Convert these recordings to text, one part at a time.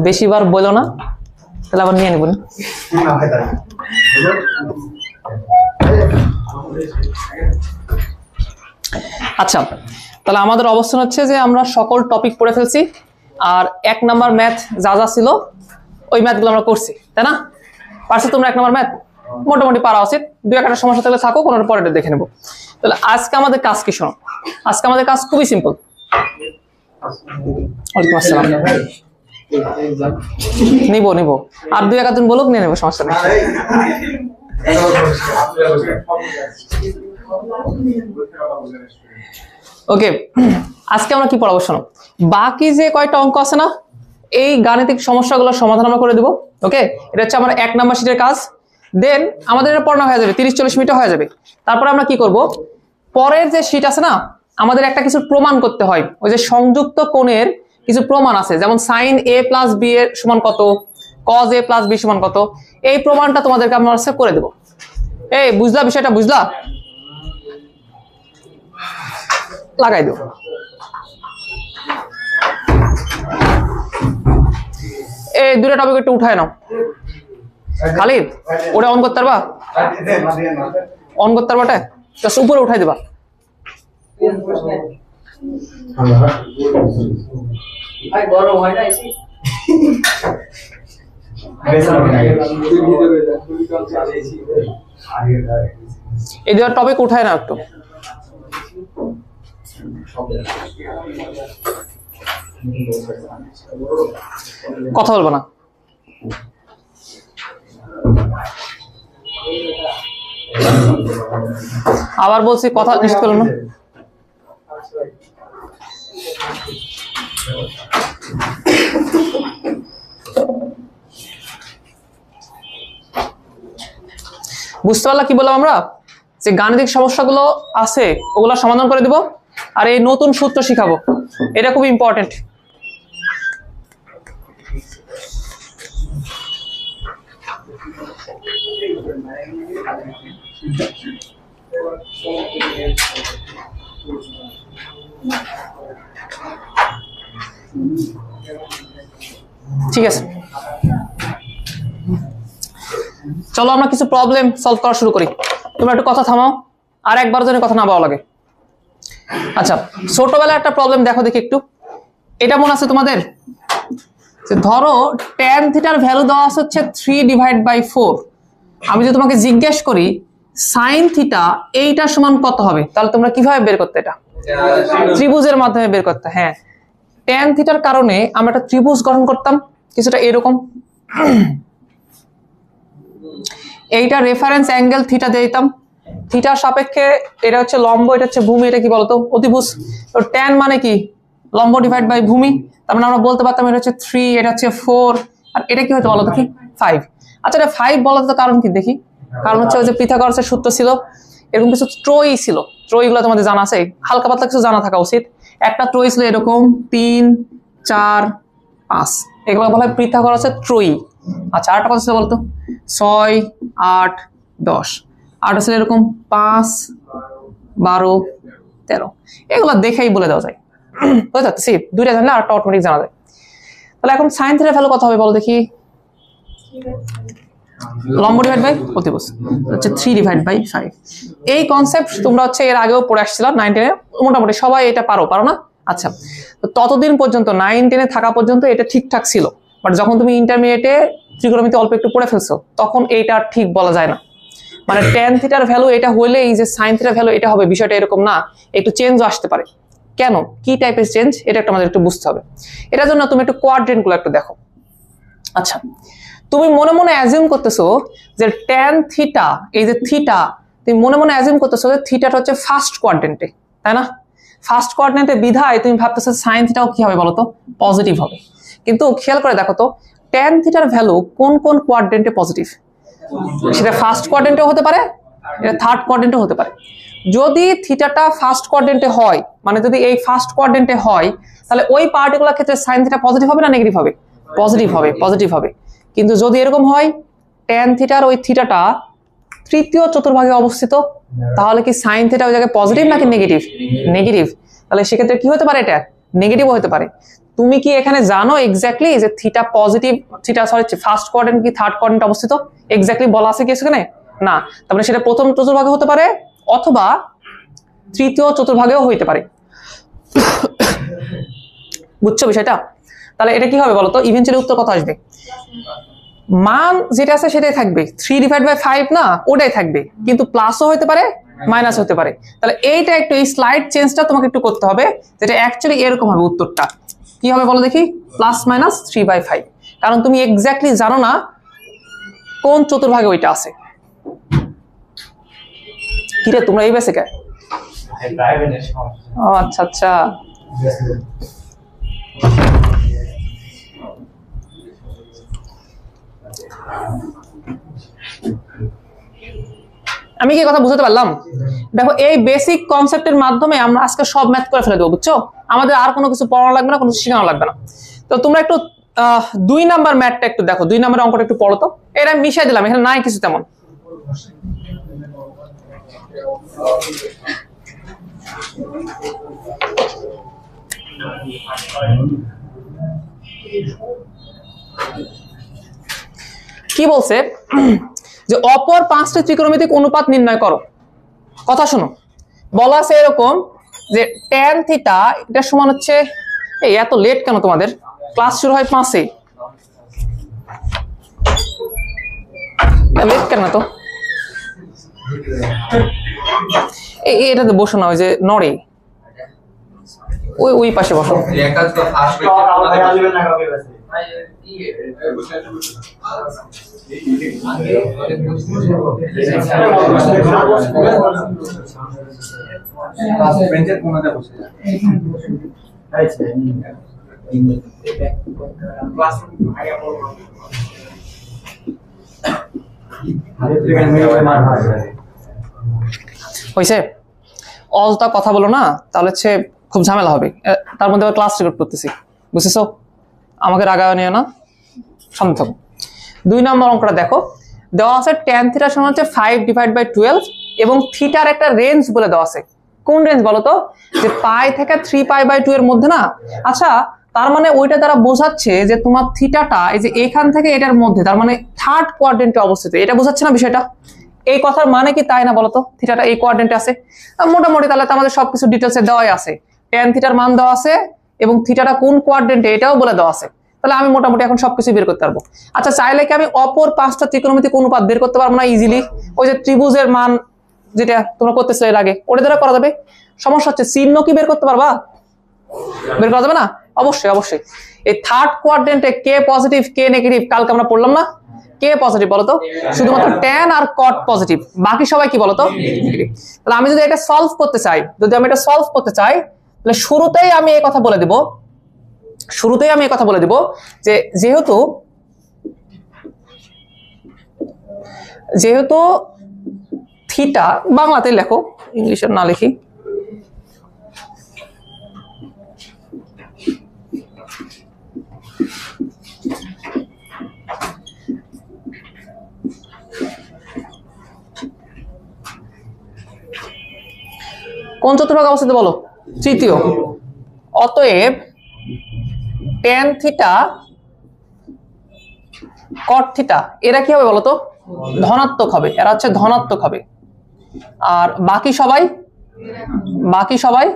বেশিবার বলো না, তাহলে আবার নিয়ে নেবেন। আচ্ছা, তাহলে আমাদের অবস্থান হচ্ছে যে আমরা সকল টপিক পড়ে ফেলছি, আর 1 নাম্বার ম্যাথ যা যা ছিল ওই ম্যাথগুলো আমরা করছি, তাই না? পারছো তোমরা 1 নাম্বার ম্যাথ? মোটামুটি পারা উচিত। 2-1টা সমস্যা থাকলে থাকো, কোনোটা পরে দেখে নেবো। তাহলে আজকে আমাদের কাজ কি শোনো, আজকে আমাদের কাজ খুবই সিম্পল। ওয়ালাইকুম আসসালাম। নিবো নিবো, আর 2-1 দিন বলুক, নিয়ে নেবো, সমস্যা নেই। ওকে, আজকে আমরা কি পড়াবো শোনো। বাকি যে কয়টা অঙ্ক আছে না, এই গাণিতিক সমস্যাগুলোর সমাধান আমরা করে দেবো। ওকে, এটা হচ্ছে আমার 1 নাম্বার শীটের কাজ। দেন আমাদের এটা পড়ানো হয়ে যাবে, 30-40 মিনিটে হয়ে যাবে। তারপরে আমরা কি করব, পরের যে শীট আছে না, আমাদের একটা কিছু প্রমাণ করতে হয়। ওই যে সংযুক্ত কোণের কিছু প্রমাণ আছে, যেমন sin a + b এর সমান কত, cos a + b সমান কত, এই প্রমাণটা তোমাদেরকে আমরা করে দেবো। এই বুঝলা বিষয়টা, বুঝলা? লাগাই দেব। এই 2টা টপিক একটু উঠায় নাও। খালিদ, ওটা অন করতে পারবা? অন করতে পারবা? ওটা জাস্ট উপরে উঠাই দেবা। ভাই গরম হয় না এসি? এই 2টা টপিক উঠায় না একটু। কথা বলবো না। আবার বলছি, কথা নিশ্চিত করো না। বুঝতে পারলা কি বললাম আমরা? যে গাণিতিক সমস্যাগুলো আছে ওগুলো সমাধান করে দিব, আর এই নতুন সূত্র শিখাবো, এটা খুব ইম্পর্টেন্ট। ঠিক আছে, চলো আমরা কিছু প্রবলেম সলভ করা শুরু করি। তোমরা একটু কথা থামাও, আর একবার যেন কথা না বলা লাগে। আচ্ছা, ছোটবেলায় একটা প্রবলেম দেখো দেখি একটু। এটা মনে আছে তোমাদের? যে ধরো tan থিটার ভ্যালু দেওয়া হচ্ছে 3/4। আমি যদি তোমাকে জিজ্ঞেস করি sin থিটা এইটা সমান কত হবে, তাহলে তোমরা কিভাবে বের করতে? এটা ত্রিভুজের মাধ্যমে বের করতে। হ্যাঁ, tan থিটার কারণে আমরা একটা ত্রিভুজ গঠন করতাম কিছুটা এরকম। এইটা রেফারেন্স অ্যাঙ্গেল থিটা দিতাম, থিটার সাপেক্ষে এটা হচ্ছে লম্ব, এটা হচ্ছে ভূমি, এটা কি বলতো? অতিভুজ। তো tan মানে কি? লম্ব ডিভাইড বাই ভূমি। তার মানে আমরা বলতে পারতাম এটা হচ্ছে 3, এটা হচ্ছে 4, আর এটা কি হতো বলো দেখি? 5। আচ্ছা, এটা 5 বলার তো কারণ কি দেখি? কারণ হচ্ছে ওই যে পিথাগোরাসের সূত্র ছিল, এরকম কিছু ত্রয়ী ছিল। ত্রয়ীগুলো তোমাদের জানা আছে, হালকা পাতলা কিছু জানা থাকা উচিত। একটা ত্রয়ী ছিল এরকম 3, 4, 5, এগুলো বলা হয় পিথাগোরাসের ত্রয়ী। আচ্ছা, আরেকটা কথা ছিল বলতো? 6, 8, 10। আরেকটা ছিল এরকম 5, 12, 13। এগুলো দেখেই বলে দেওয়া যায়, বুঝতে পারছি? 2টা জানলে আরেকটা অটোমেটিক জানা যায়। তাহলে এখন sin থিটার ভ্যালু কত হবে বলো দেখি? লম্ব ডিভাইড বাই অতিভুজ হচ্ছে 3/5। এই কনসেপ্ট তোমরা হচ্ছে এর আগেও পড়ে আসছিলা 9-10-এ, মোটামুটি সবাই এটা পারো না? আচ্ছা, তো ততদিন পর্যন্ত 9-10-এ থাকা পর্যন্ত এটা ঠিকঠাক ছিল, বাট যখন তুমি ইন্টারমিডিয়েটে ত্রিকোণমিতি অল্প একটু পড়ে ফেলছো, তখন এইটা ঠিক বলা যায় না। মানে tan থিটার ভ্যালু এটা হলে এই যে sin থিটার ভ্যালু এটা হবে, বিষয়টা এরকম না, একটু চেঞ্জও আসতে পারে। কেন, কি টাইপের চেঞ্জ, এটা একটা আমাদের একটু বুঝতে হবে। এটার জন্য তুমি একটু কোয়াড্রেন্ট গুলো একটু দেখো। আচ্ছা, তুমি মনে মনে অ্যাজিউম করতেছো যে tan থিটা, এই যে থিটা, তুমি মনে মনে অ্যাজিউম করতেছো যে থিটাটা হচ্ছে ফার্স্ট কোয়াড্রেন্টে, তাই না? ফার্স্ট কোয়াড্রেন্টে বিধায় তুমি ভাবতেছো sin থিটাও কি হবে বলো তো? পজিটিভ হবে। কিন্তু খেয়াল করে দেখো তো, tan থিটার ভ্যালু কোন কোন কোয়াড্রেন্টে পজিটিভ? সেটা ফার্স্ট কোয়াড্রেন্টেও হতে পারে, এটা থার্ড কোয়াড্রেন্টেও হতে পারে। যদি থিটাটা ফার্স্ট কোয়াড্রেন্টে হয়, মানে যদি এই ফার্স্ট কোয়াড্রেন্টে হয়, তাহলে ওই পার্টিকুলার ক্ষেত্রে sin থিটা পজিটিভ হবে না নেগেটিভ হবে? পজিটিভ হবে, পজিটিভ হবে। কিন্তু যদি এরকম হয় tan থিটার ওই থিটাটা তৃতীয় চতুর্ভাগে অবস্থিত, তাহলে কি sin থিটা ওই জায়গায় পজিটিভ নাকি নেগেটিভ? নেগেটিভ। তাহলে সেক্ষেত্রে কি হতে পারে? এটা নেগেটিভও হতে পারে। তুমি কি এখানে জানো এক্স্যাক্টলি যে theta positive, theta sorry first quadrant কি থার্ড কোয়াড্রেন্ট অবস্থিত? এক্স্যাক্টলি বলা আছে কি এখানে? না। তার মানে সেটা প্রথম চতুর্ভাগে হতে পারে অথবা তৃতীয় চতুর্ভাগেও হইতে পারে। বুঝছো বিষয়টা? তাহলে এটা কি হবে বলতো? ইভেন্চুয়ালি উত্তর কত আসবে? মান যেটা আছে সেটাই থাকবে, 3/5 না ওটাই থাকবে, কিন্তু প্লাসও হতে পারে মাইনাস হতে পারে। তাহলে এইটা একটু এই স্লাইড চেঞ্জটা তোমাকে একটু করতে হবে, যেটা অ্যাকচুয়ালি এরকম হবে উত্তরটা। কি হবে বলো দেখি? +-3/5, কারণ তুমি এক্স্যাক্টলি জানো না কোন চতুর্ভাগে ওইটা আছে। কিরে তোমরা এই বেসে কে? ও আচ্ছা আচ্ছা। আমি কি কথা বুঝতে পারলাম? দেখো এই বেসিক কনসেপ্টের মাধ্যমে আমরা আজকে সব ম্যাথ করে ফেলে দেবো, বুঝছো? আমাদের আর কোনো কিছু পড়ানো লাগবে না, কোনো কিছু শেখানো লাগবে না। তো তোমরা একটু 2 নাম্বার ম্যাথটা একটু দেখো, 2 নাম্বার অঙ্কটা একটু পড়ো তো। এটা মিশাই দিলাম, এখানে নাই কিছু তেমন। কি বলছে যে অপর 5টি ত্রিকোণমিতিক অনুপাত নির্ণয় করো। কথা শোনো, বলা আছে এরকম যে tan থিটা এটা সমান হচ্ছে, এই এত লেট কেন তোমাদের? ক্লাস শুরু হয় 5-এ, লেট কেন তো? এটাতে বসো না, ওই যে নড়ে ওই পাশে বসো। হয়েছে? অযথা কথা বলো না, তাহলে হচ্ছে খুব ঝামেলা হবে। তার মধ্যে ক্লাস রেকর্ড করতেছি, বুঝেছো? আমাকে রাগাও নিও না, শান্ত থাকো। 2 নম্বর অঙ্কটা দেখো, দেওয়া আছে tan থিটা সমান হচ্ছে 5/12 এবং থিটার একটা রেঞ্জ বলে দেওয়া আছে। কোন রেঞ্জ বলো তো? যে পাই থেকে 3π/2 এর মধ্যে না। আচ্ছা, তার মানে ওইটা দ্বারা বোঝাচ্ছে যে তোমার থিটাটা এই যে এখান থেকে এটার মধ্যে, তার মানে থার্ড কোয়াড্রেন্টে অবস্থিত। এটা বোঝাচ্ছে না বিষয়টা? এই কথার মানে কি তাই না বলতো? থিটাটা এই কোয়াড্রেন্টে আছে মোটামুটি, তাহলে তো আমাদের সবকিছু ডিটেলসে দেওয়াই আছে। tan থিটার মান দেওয়া আছে এবং থিটাটা কোন কোয়াড্রেন্টে এটাও বলে দেওয়া আছে। তাহলে আমি মোটামুটি এখন সবকিছু বের করতে পারবো। আচ্ছা, চাইলে কি আমি অপর 5টা ত্রিকোণমিতিক অনুপাত বের করতে পারবো না ইজিলি? ওই যে ত্রিভুজের মান যেটা তোমরা করতেছো এর আগে, ওটা দ্বারা করা যাবে। সমস্যা হচ্ছে চিহ্ন কি বের করতে পারবা? বের করা যাবে না? অবশ্যই অবশ্যই। এই থার্ড কোয়াড্রেন্টে কে পজিটিভ কে নেগেটিভ কালকে আমরা পড়লাম না? কে পজিটিভ বলতো? শুধুমাত্র tan আর cot পজিটিভ, বাকি সবাই কি বলতো? নেগেটিভ। তাহলে আমি যদি এটা সলভ করতে চাই, তাহলে শুরুতেই আমি এই কথা বলে দিব, যে যেহেতু থিটা, বাংলাতে লেখো, ইংলিশে না লিখি। কোন চতুর্ভাগ অবস্থিত বলো? তৃতীয়। অতএব tan থিটা cot থিটা এরা কি হবে বলতো? ধনাত্মক হবে, এরা হচ্ছে ধনাত্মক হবে। আর বাকি সবাই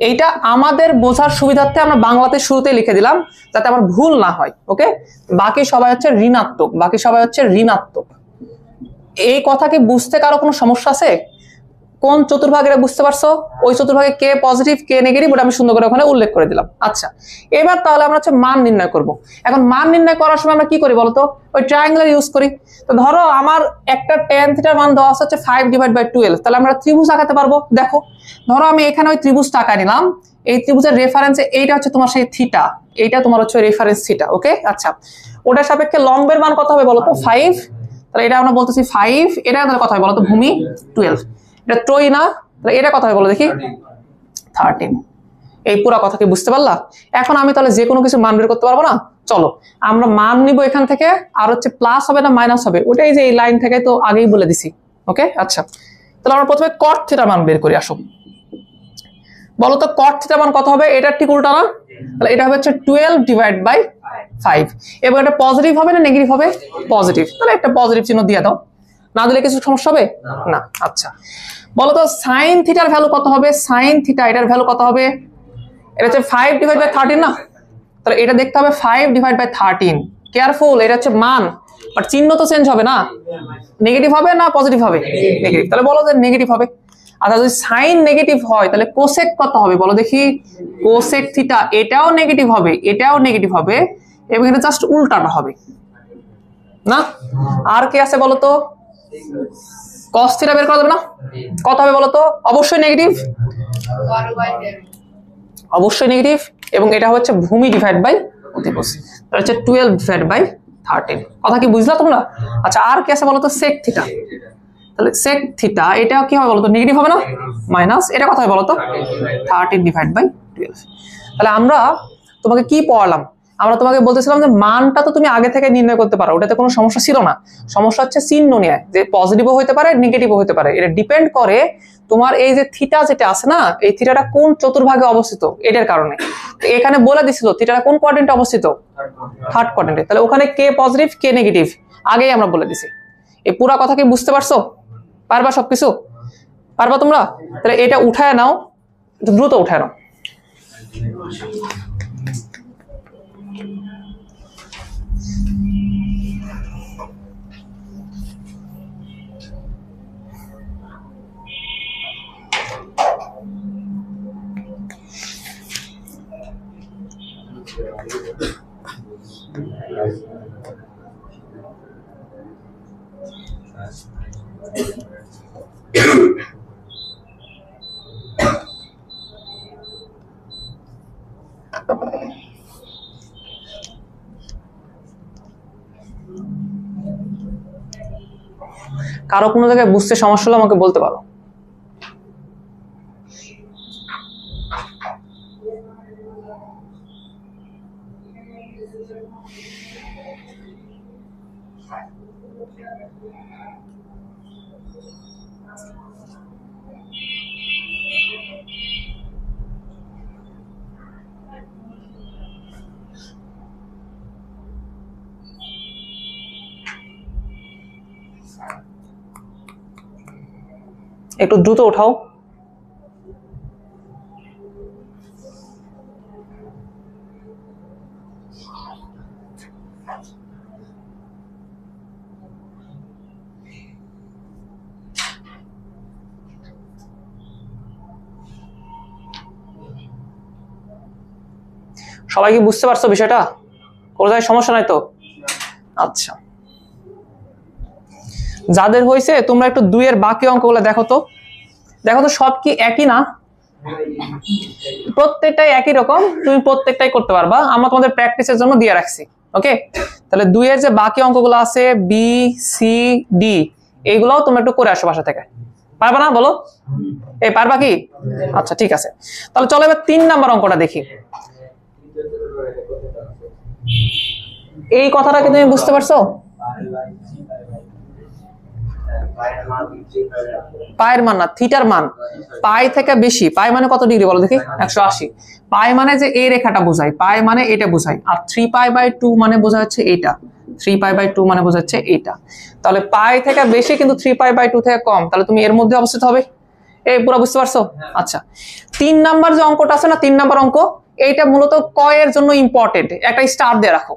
এইটা আমাদের বোঝার সুবিধার্থে আমরা বাংলাতে শুরুতে লিখে দিলাম, যাতে আমার ভুল না হয়। ওকে, বাকি সবাই হচ্ছে ঋণাত্মক। এই কথা কি বুঝতে কারো কোনো সমস্যা আছে? কোন চতুর্ভাগে বুঝতে পারছো? ওই চতুর্ভাগে কে পজিটিভ কে নেগেটিভ ওটা আমি সুন্দর করে ওখানে উল্লেখ করে দিলাম। আচ্ছা, এবার তাহলে আমরা হচ্ছে মান নির্ণয় করব। এখন মান নির্ণয় করার সময় আমরা কি করি বলতো? ওই ট্রায়াঙ্গুলার ইউজ করি। তো ধরো আমার একটা tan থিটার মান দেওয়া হচ্ছে 5/12, তাহলে আমরা ত্রিভুজ আঁকাতে পারবো। দেখো, ধরো আমি এখানে ওই ত্রিভুজটা আঁকা নিলাম, এই ত্রিভুজের রেফারেন্সে এইটা হচ্ছে তোমার সেই থিটা, এইটা তোমার হচ্ছে রেফারেন্স থিটা। ওকে, আচ্ছা, ওটার সাপেক্ষে লম্বের মান কত হবে বলতো? 5। তাহলে এটা আমরা বলতেছি 5, এটা আমাদের কত হয় বলতো? ভূমি 12, এটা ট্রয় না? তাহলে এটা কত হয় বলো দেখি? 13। এই পুরো কথা কি বুঝতে পারলা? এখন আমি তাহলে যে কোনো কিছু মান বের করতে পারবো না? চলো আমরা মান নিব এখান থেকে, আর হচ্ছে প্লাস হবে না মাইনাস হবে ওটাই যে এই লাইন থেকে তো আগেই বলে দিছি। ওকে, আচ্ছা, তাহলে আমরা প্রথমে cot থিটার মান বের করি। আসো, বলো তো cot থিটা মান কত হবে? এটা ঠিক উল্টা না? তাহলে এটা হবে হচ্ছে 12 ডিভাইড বাই 5 এবং এটা পজিটিভ হবে না নেগেটিভ হবে? পজিটিভ। তাহলে একটা পজিটিভ চিহ্ন দিয়ে দাও, না দিলে কিছু সমস্যা হবে না। আচ্ছা বলো তো সাইন থিটার ভ্যালু কত হবে? সাইন থিটা এটার ভ্যালু কত হবে? এটা হচ্ছে 5 ডিভাইড বাই 13 না? তাহলে এটা দেখতে হবে 5 ডিভাইড বাই 13। কেয়ারফুল, এটা হচ্ছে মান, বাট চিহ্ন তো চেঞ্জ হবে না, নেগেটিভ হবে না পজিটিভ হবে? নেগেটিভ। তাহলে বলো যে নেগেটিভ হবে। আচ্ছা যদি সাইন নেগেটিভ হয় তাহলে কোসেক কত হবে বলো দেখি? কোসেক থিটা এটাও নেগেটিভ হবে, এটাও নেগেটিভ হবে এবং এটা জাস্ট উল্টাটা হবে না? আর কি আছে বলো তো? কস থিটা বের করা যাবে না? কত হবে বলো তো? অবশ্যই নেগেটিভ, অবশ্যই নেগেটিভ, এবং এটা হচ্ছে ভূমি ডিভাইড বাই অতিভুজ, এটা হচ্ছে 12 ডিভাইড বাই 13। কথা কি বুঝলা তোমরা? আচ্ছা আর কি আছে বলো তো? Sec theta. তাহলে সেক থিটা এটা কি হবে বলো তো? নেগেটিভ হবে না? মাইনাস এটা কথা হবে বলো তো? 13 ডিভাইড বাই 12। তাহলে আমরা তোমাকে কি পড়ালাম? আমরা তোমাকে বলতেছিলাম যে মানটা তো তুমি আগে থেকে নির্ণয় করতে পারো, ওটাতে কোনো সমস্যা ছিল না। সমস্যা হচ্ছে চিহ্ন নিয়ে, যে পজিটিভও হতে পারে নেগেটিভও হতে পারে। এটা ডিপেন্ড করে তোমার এই যে থিটা যেটা আছে না, এই থিটাটা কোন চতুর্ভাগে অবস্থিত এটার কারণে। এখানে বলে দিছিল থিটাটা কোন কোয়াড্রেন্টে অবস্থিত? থার্ড কোয়াড্রেন্টে। তাহলে ওখানে কে পজিটিভ কে নেগেটিভ আগেই আমরা বলে দিছি। এই পুরা কথা কি বুঝতে পারছো? পারবা সবকিছু? পারবা তোমরা? তাহলে এটা উঠায় নাও, দ্রুত উঠায় নাও। কারো কোনো জায়গায় বুঝতে সমস্যা হলে আমাকে বলতে পারো। একটু দ্রুত উঠাও। সবাই কি বুঝতে পারছো বিষয়টা? কোনো জায়গায় সমস্যা নাই তো? আচ্ছা যাদের হয়েছে তোমরা একটু 2 এর বাকি অঙ্কগুলো দেখো তো। দেখো তো সব কি একই না? প্রত্যেকটাই একই রকম, তুমি প্রত্যেকটাই করতে পারবা, আমরা তোমাদের প্র্যাকটিসের জন্য দিয়ে রাখছি। ওকে, তাহলে 2 এর যে বাকি অঙ্কগুলো আছে বি সি ডি, এইগুলোও তোমরা একটু করে আসো বাসা থেকে। পারবা না বলো? এই পারবা কি? আচ্ছা ঠিক আছে, তাহলে চলো এবার 3 নাম্বার অঙ্কটা দেখি। এই কথাটা কি তুমি বুঝতে পারছো? পায়ের মান না, থিটার মান। পাই থেকে বেশি, পাই মানে কত ডিগ্রি বলো দেখি? 180। পাই মানে যে এই রেখাটা বোঝায়, পাই মানে এটা বোঝায়, আর 3π/2 মানে বোঝা হচ্ছে এইটা, 3π/2 মানে বোঝা হচ্ছে এইটা। তাহলে পাই থেকে বেশি কিন্তু 3π/2 থেকে কম, তাহলে তুমি এর মধ্যে অবস্থিত হবে। এই পুরো বুঝতে পারছো? আচ্ছা 3 নাম্বার যে অঙ্কটা আছে না, 3 নাম্বার অঙ্ক, এইটা মূলত ক এর জন্য ইম্পর্টেন্ট, একটা স্টার দিয়ে রাখো,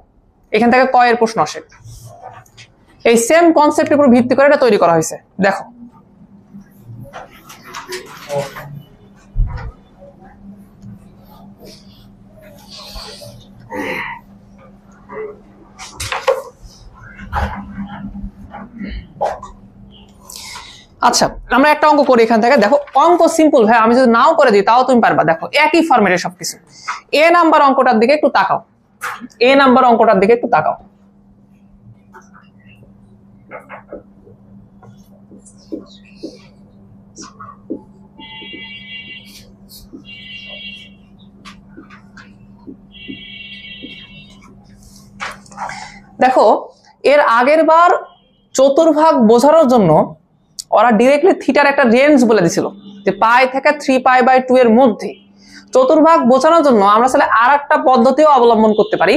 এখান থেকে ক এর প্রশ্ন আসে। এই সেম কনসেপ্টের উপর ভিত্তি করে এটা তৈরি করা হয়েছে। দেখো আচ্ছা আমরা একটা অঙ্ক করি এখান থেকে। দেখো অঙ্ক সিম্পল ভাই, আমি যদি নাও করে দিই তাও তুমি পারবা। দেখো একই ফরম্যাটে সবকিছু। এ নাম্বার অঙ্কটার দিকে একটু তাকাও, এ নাম্বার অঙ্কটার দিকে একটু তাকাও। দেখো এর আগের বার চতুর্ভাগ বোঝানোর জন্য ওরা ডিরেক্টলি থিটার একটা রেঞ্জ বলে দিছিল, যে পাই থেকে 3π/2 এর মধ্যে। চতুর্ভাগ বোঝানোর জন্য আমরা আসলে আর একটা পদ্ধতিও অবলম্বন করতে পারি,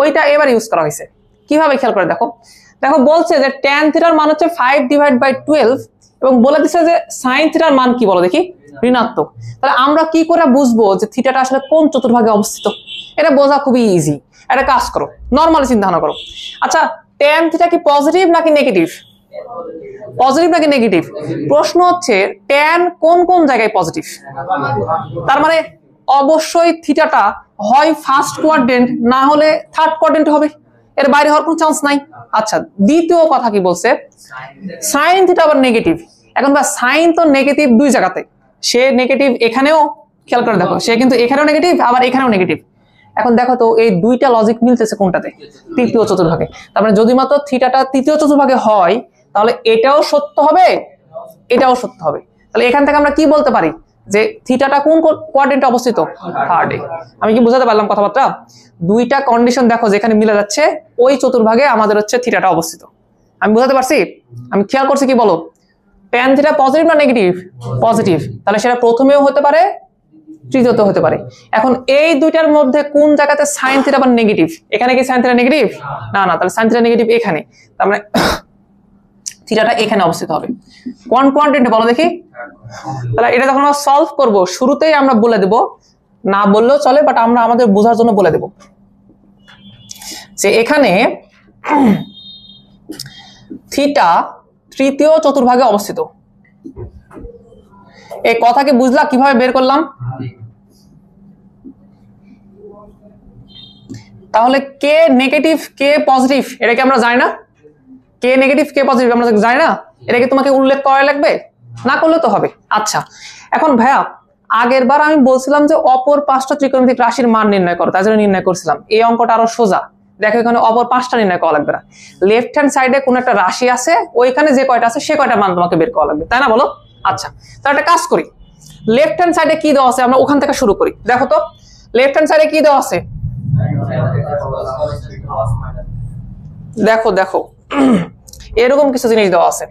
ওইটা এবার ইউজ করা হয়েছে। কিভাবে খেয়াল করে দেখো, দেখো বলছে যে tan থিটার মান হচ্ছে 5/12 এবং বলে দিচ্ছে যে sin থিটার মান কি বলো দেখি, ঋণাত্মক। তাহলে আমরা কি করে বুঝবো যে থিটাটা আসলে কোন চতুর্ভাগে অবস্থিত? এটা বোঝা খুবই ইজি। একটা কাজ করো, নর্মালি চিন্তা ভাবনা করো। আচ্ছা, tan থিটা কি পজিটিভ নাকি নেগেটিভ? পজিটিভ নাকি নেগেটিভ? প্রশ্ন হচ্ছে tan কোন কোন জায়গায় পজিটিভ, তার মানে অবশ্যই থিটাটা হয় ফার্স্ট কোয়াড্রেন্ট না হলে থার্ড কোয়াড্রেন্ট হবে, এর বাইরে হওয়ার কোনো চান্স নাই। আচ্ছা, দ্বিতীয় কথা কি বলছে, সাইন থিটা আবার নেগেটিভ। এখন বা সাইন তো নেগেটিভ দুই জায়গাতে, সে নেগেটিভ এখানেও, খেয়াল করে দেখো সে কিন্তু এখানেও নেগেটিভ আবার এখানেও নেগেটিভ। এখন দেখো তো এই দুইটা লজিক মিলতেছে কোনটাতে, তৃতীয় চতুর্ভাগে। তার মানে যদি মাত্র থিটাটা তৃতীয় চতুর্ভাগে হয় তাহলে এটাও সত্য হবে, এটাও সত্য হবে। তাহলে এখান থেকে আমরা কি বলতে পারি যে থিটাটা কোন কোয়াড্রেন্টে অবস্থিত, থার্ডে। আমি কি বুঝাতে পারলাম কথাবার্তা? দুইটা কন্ডিশন দেখো যেখানে মিলে যাচ্ছে, ওই চতুর্ভাগে আমাদের হচ্ছে থিটাটা অবস্থিত। আমি বুঝাতে পারছি? আমি খেয়াল করছি কি বলো, tan থিটা পজিটিভ না নেগেটিভ? পজিটিভ। তাহলে সেটা প্রথমেও হতে পারে, তৃতীয়ত হতে পারে। এখন এই দুইটার মধ্যে কোন জায়গাতে সাইন থিটা আবার নেগেটিভ? এখানে কি সাইন থিটা নেগেটিভ? না না, তাহলে সাইন থিটা নেগেটিভ এখানে, তার মানে থিটাটা এখানে অবস্থিত হবে। কোন কোয়াড্রেন্টে বলো দেখি? তাহলে এটা যখন আমরা সলভ করব শুরুতেই আমরা বলে দেব, না বললেও চলে, বাট আমরা আমাদের বোঝার জন্য বলে দেব যে এখানে থিটা তৃতীয় চতুর্ভাগে অবস্থিত। এই কথাকে বুঝলা কিভাবে বের করলাম? তাহলে কে নেগেটিভ কে পজিটিভ এটা কি আমরা জানি না? কে নেগেটিভ কে পজিটিভ আমরা জানি না? এটা কি তোমাকে উল্লেখ করা লাগবে? না করলে তো হবে। আচ্ছা, এখন ভাইয়া আগের বার আমি বলছিলাম যে অপর 5টা ত্রিকোণমিতিক রাশির মান নির্ণয় করো, তাই জন্য নির্ণয় করছিলাম। এই অঙ্কটা আরো সোজা। দেখো এখানে অপর 5টা নির্ণয় করা লাগবে না, লেফট হ্যান্ড সাইডে কোন একটা রাশি আছে, ওইখানে যে কয়টা আছে সে কয়টা মান তোমাকে বের করা লাগবে, তাই না বলো? আচ্ছা, তাহলে একটা কাজ করি, লেফট হ্যান্ড সাইডে কি দেওয়া আছে আমরা ওখান থেকে শুরু করি। দেখো তো লেফট হ্যান্ড সাইডে কি দেওয়া আছে, দেখো দেখো এরকম কিছু জিনিস দেওয়া আছে।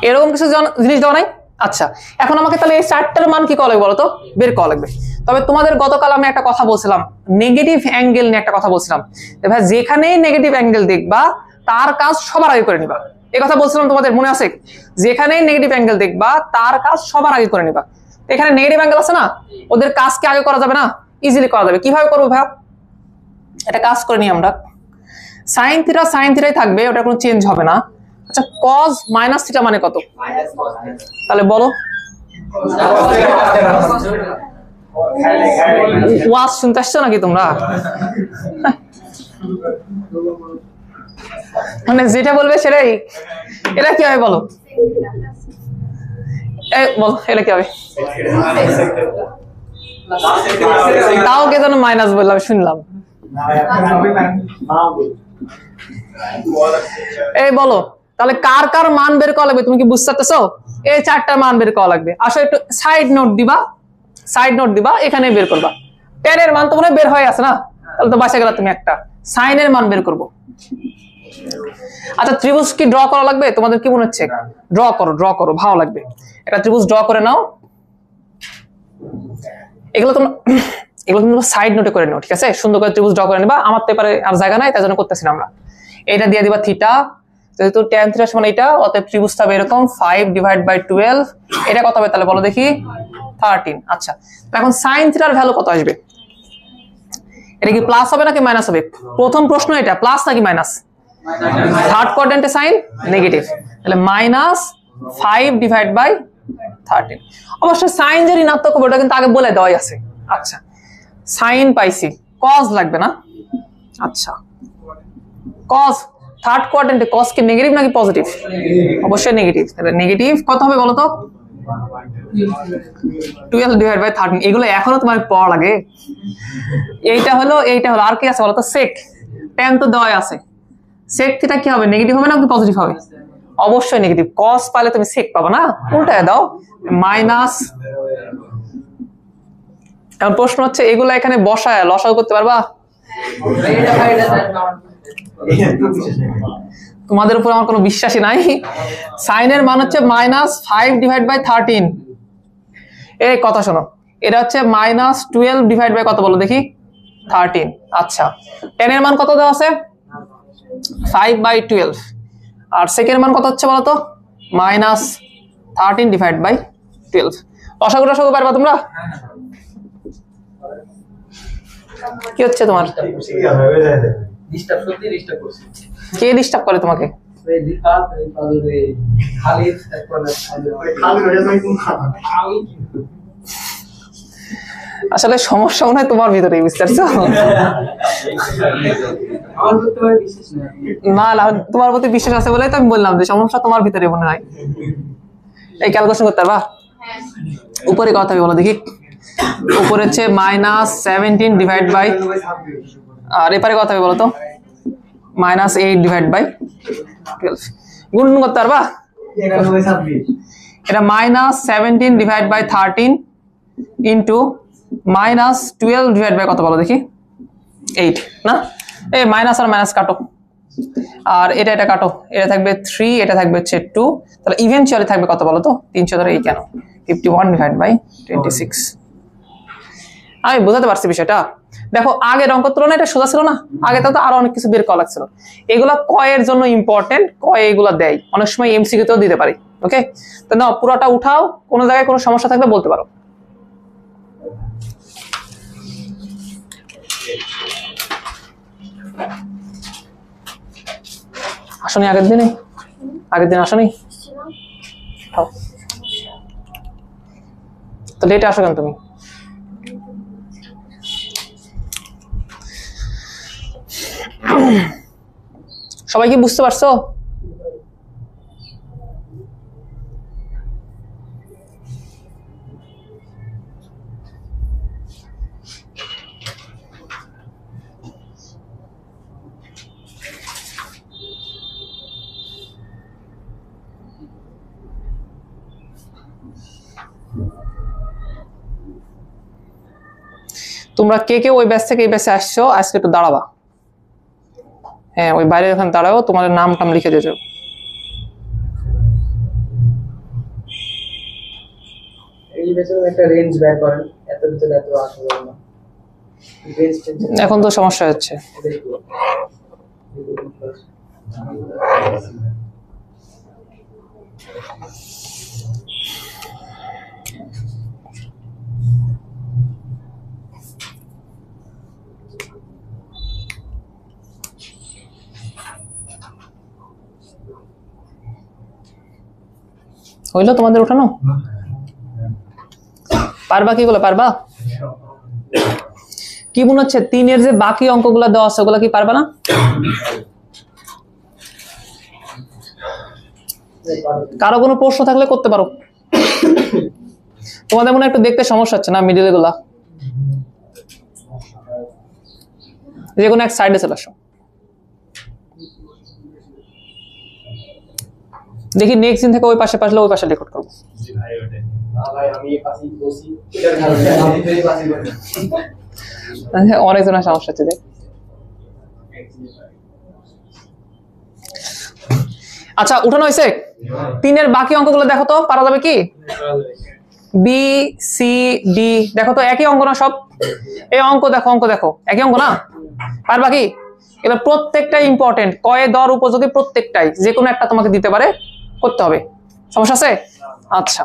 এরকম কিছু জিনিস দেওয়া নাই। আচ্ছা, এখন আমাকে তাহলে এই 4টার মান কি করা লাগবে বলতো, বের করা লাগবে। তবে তোমাদের গতকাল আমি একটা কথা বলছিলাম, নেগেটিভ অ্যাঙ্গেল নিয়ে একটা কথা বলছিলাম। ভাই যেখানেই নেগেটিভ অ্যাঙ্গেল দেখবা তার কাজ সবার আগে করে নিবা, এই কথা বলছিলাম তোমাদের মনে আছে? যেখানেই নেগেটিভ অ্যাঙ্গেল দেখবা তার কাজ সবার আগে করে নিবা। এখানে নেগেটিভ অ্যাঙ্গেল আছে না, ওদের কাজ কি আগে করা যাবে না? ইজিলি করা যাবে। কিভাবে করবো ভাই? এটা কাজ করে নি আমরা, সাইন থিটাই থাকবে, ওটা কোনো চেঞ্জ হবে না। আচ্ছা, কজ মাইনাস থিটা মানে কত? তাহলে বলো, ওয়াজ শুনতে আসছো নাকি তোমরা? মানে যেটা বলবে সেটাই। এটা কি হবে বলো, বলো এটা কি হবে? তাও কে যেন মাইনাস বললাম শুনলাম। এই বলো তাহলে কার কার মান বের করা লাগবে, তুমি কি বুঝতে পারতেছো? এই 4টার মান বের করা লাগবে। আসলে একটু সাইড নোট দিবা, এখানে বের করবা। tan এর মান তো মনে বের হয়ে আছে না, তাহলে তো বাঁচা গেল তুমি একটা। সাইন এর মান বের করবো। আচ্ছা, ত্রিভুজ কি ড্র করা লাগবে? তোমাদের কি মনে হচ্ছে? ড্র করো, ভালো লাগবে। একটা ত্রিভুজ ড্র করে নাও। এগুলো তোমরা সাইড নোটে করে নাও, ঠিক আছে? সুন্দর করে ত্রিভুজ ড্র করে নিবা। আমার পেপারে আর জায়গা নাই, তাই জন্য করতেছি না আমরা। এটা দিয়ে দিবা থিটা, যেহেতু tan থিটা সমান এটা, অতএব ত্রিভুজটা হবে এরকম 5/12। এটা কত হবে তাহলে বলো দেখি? 13। আচ্ছা, এখন সাইন থিটার ভ্যালু কত আসবে? এটা কি প্লাস হবে নাকি মাইনাস হবে? প্রথম প্রশ্ন এটা, প্লাস নাকি মাইনাস? থার্ড কোয়াড্রেন্টে সাইন নেগেটিভ, তাহলে -5/13। অবশ্য সাইন যে ঋণাত্মক হবে ওটা কিন্তু আগে বলে দেওয়াই আছে। আচ্ছা, সাইন পাইছি, কজ লাগবে না? আচ্ছা, কজ থার্ড কোয়াড্রেন্টে কজ কি নেগেটিভ নাকি পজিটিভ? অবশ্যই নেগেটিভ। তাহলে নেগেটিভ কত হবে বলো তো? 12/13। এগুলো এখনো তোমার পড়া লাগে। এইটা হলো আর কি আছে বলো তো? সেক। tan তো দেওয়া আছে, সেক থিটা কি হবে? নেগেটিভ হবে না কি পজিটিভ হবে? অবশ্যই নেগেটিভ। কস পাইলে তুমি সেক পাবা না, উল্টায় দাও মাইনাস। এখন প্রশ্ন হচ্ছে এগুলা এখানে বসায় লসাগু করতে পারবা? তোমাদের উপর আমার কোনো বিশ্বাসই নাই। সাইনের মান হচ্ছে -5/13। এই কথা শোনো, এটা হচ্ছে -12 কত বলো দেখি, 13। আচ্ছা, 10 এর মান কত দেওয়া আছে, 5/12। আর সেকেন্ড মান কত হচ্ছে বলতো, -13/12। লসাগু পারবা তোমরা? কি হচ্ছে তোমার? কে ডিস্টার্ব করে তোমাকে? আসলে সমস্যা মনে হয় তোমার ভিতরে, বুঝতে পারছো? না না, তোমার প্রতি বিশ্বাস আছে বলেই তো আমি বললাম যে সমস্যা তোমার ভিতরে মনে হয়। এই ক্যালকুলেশন করতে পারবা? উপরে কথা বলো দেখি। উপরে হচ্ছে -17 আর এপারে কথা বলো তো, -8/12। গুণ করতে পারবা? এটা -17/13 ইন্টু -12 কত বলো দেখি, 8 না? এই মাইনাস আর মাইনাস কাটো, আর এটা কাটো, এটা থাকবে 3, এটা থাকবে হচ্ছে 2, তাহলে ইভেনচুয়ালি থাকবে কত বলো তো, 300 ধরে এই কেন 51/26। আমি বোঝাতে পারছি বিষয়টা? দেখো আগের অঙ্ক তুলনায় এটা সোজা ছিল না, আগে তো আরো অনেক কিছু বের করা লাগছিল। এগুলা কয়ের জন্য ইম্পর্টেন্ট, কয় এগুলা দেয়, অনেক সময় এমসিকিউ তেও দিতে পারি। ওকে, তো নাও পুরোটা উঠাও, কোনো জায়গায় কোনো সমস্যা থাকলে বলতে পারো। আসনি আগের দিন আসনি, তো লেটে আসো কেন তুমি? সবাই কি বুঝতে পারছো? তোমরা কে কে ওই ব্যাচ থেকে এই ব্যাচে আসছো, আজকে একটু দাঁড়াবা। হ্যাঁ, ওই বাইরে ওখানে দাঁড়াও, তোমাদের নাম টাম লিখে দিয়ে যাও। এখন তো সমস্যা হচ্ছে। হইলো তোমাদের উঠানো? পারবা কি গুলো? পারবা কি মনে হচ্ছে? 3 এর যে বাকি অঙ্কগুলো দেওয়া আছে ওগুলা কি পারবা না? কারো কোনো প্রশ্ন থাকলে করতে পারো। তোমাদের মনে একটু দেখতে সমস্যা হচ্ছে না মিডিল গুলা? যে কোনো এক সাইডে চলে আসো। দেখি নেক্সট দিন থেকে ওই পাশে পাশলে ওই পাশে রেকর্ড করবো। অনেকজনের সমস্যা হচ্ছে। আচ্ছা, উঠানো হয়েছে? 3 এর বাকি অঙ্কগুলো দেখো তো, পারা যাবে কি? বি সি ডি দেখো তো, একই অঙ্ক না সব? এই অঙ্ক দেখো একই অঙ্ক না? পারবা কি? এটা প্রত্যেকটা ইম্পর্টেন্ট, কয়ে দর উপযোগী প্রত্যেকটাই, যে কোনো একটা তোমাকে দিতে পারে, করতে হবে। সমস্যা আছে? আচ্ছা,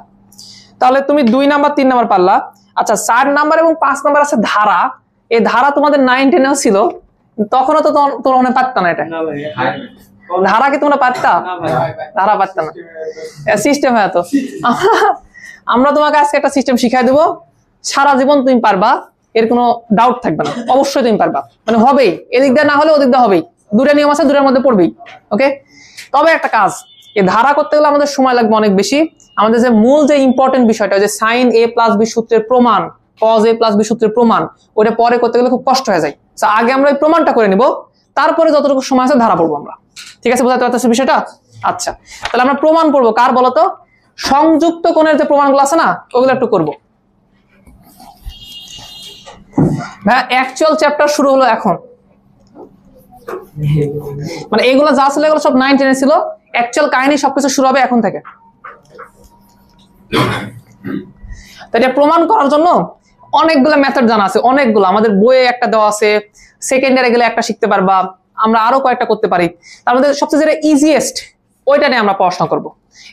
তাহলে তুমি 2 নাম্বার 3 নাম্বার পারলা। আচ্ছা, 4 নাম্বার এবং 5 নাম্বার আছে ধারা। এই ধারা তোমাদের 9-10 ছিল, তখনও তো তোমরা মনে পারতা না। এটা ধারা কি তোমরা পারতা? ধারা পারতা না, সিস্টেম হয় তো। আমরা তোমাকে আজকে একটা সিস্টেম শিখাই দেবো, সারা জীবন তুমি পারবা, এর কোনো ডাউট থাকবে না। অবশ্যই তুমি পারবা, মানে হবেই, এদিক দিয়ে না হলে ওদিক দিয়ে হবেই। দুটো নিয়ম আছে, দুটোর মধ্যে পড়বেই। ওকে, তবে একটা কাজ, এই ধারা করতে গেলে আমাদের সময় লাগবে অনেক বেশি। আমাদের যে মূল যে ইম্পর্টেন্ট বিষয়টা, যে সাইন এ প্লাস বি সূত্রের প্রমাণ, কজ এ প্লাস বি সূত্রের প্রমাণ, ওটা পরে করতে গেলে খুব কষ্ট হয়ে যায়। আগে আমরা এই প্রমাণটা করে নিব, তারপরে যতটুকু সময় আছে ধারা পড়বো আমরা। ঠিক আছে, বোঝাতে পারতেছি বিষয়টা? আচ্ছা, তাহলে আমরা প্রমাণ পড়বো কার বলতো? সংযুক্ত কোণের যে প্রমাণগুলো আছে না, ওগুলো একটু করবো। হ্যাঁ, অ্যাকচুয়াল চ্যাপ্টার শুরু হলো এখন। মানে এগুলো যা ছিল এগুলো সব 9 10 ছিল, অ্যাকচুয়াল কাহিনী সবকিছু শুরু হবে এখন থেকে। তো এটা প্রমাণ করার জন্য অনেকগুলো মেথড জানা আছে, অনেকগুলো আমাদের বইয়ে একটা দেওয়া আছে, সেকেন্ডারে গেলে একটা শিখতে পারবা, আমরা আরো কয়েকটা করতে পারি। তার মধ্যে সবচেয়ে যেটা ইজিয়েস্ট ওইটা নিয়ে আমরা পড়াশোনা করব।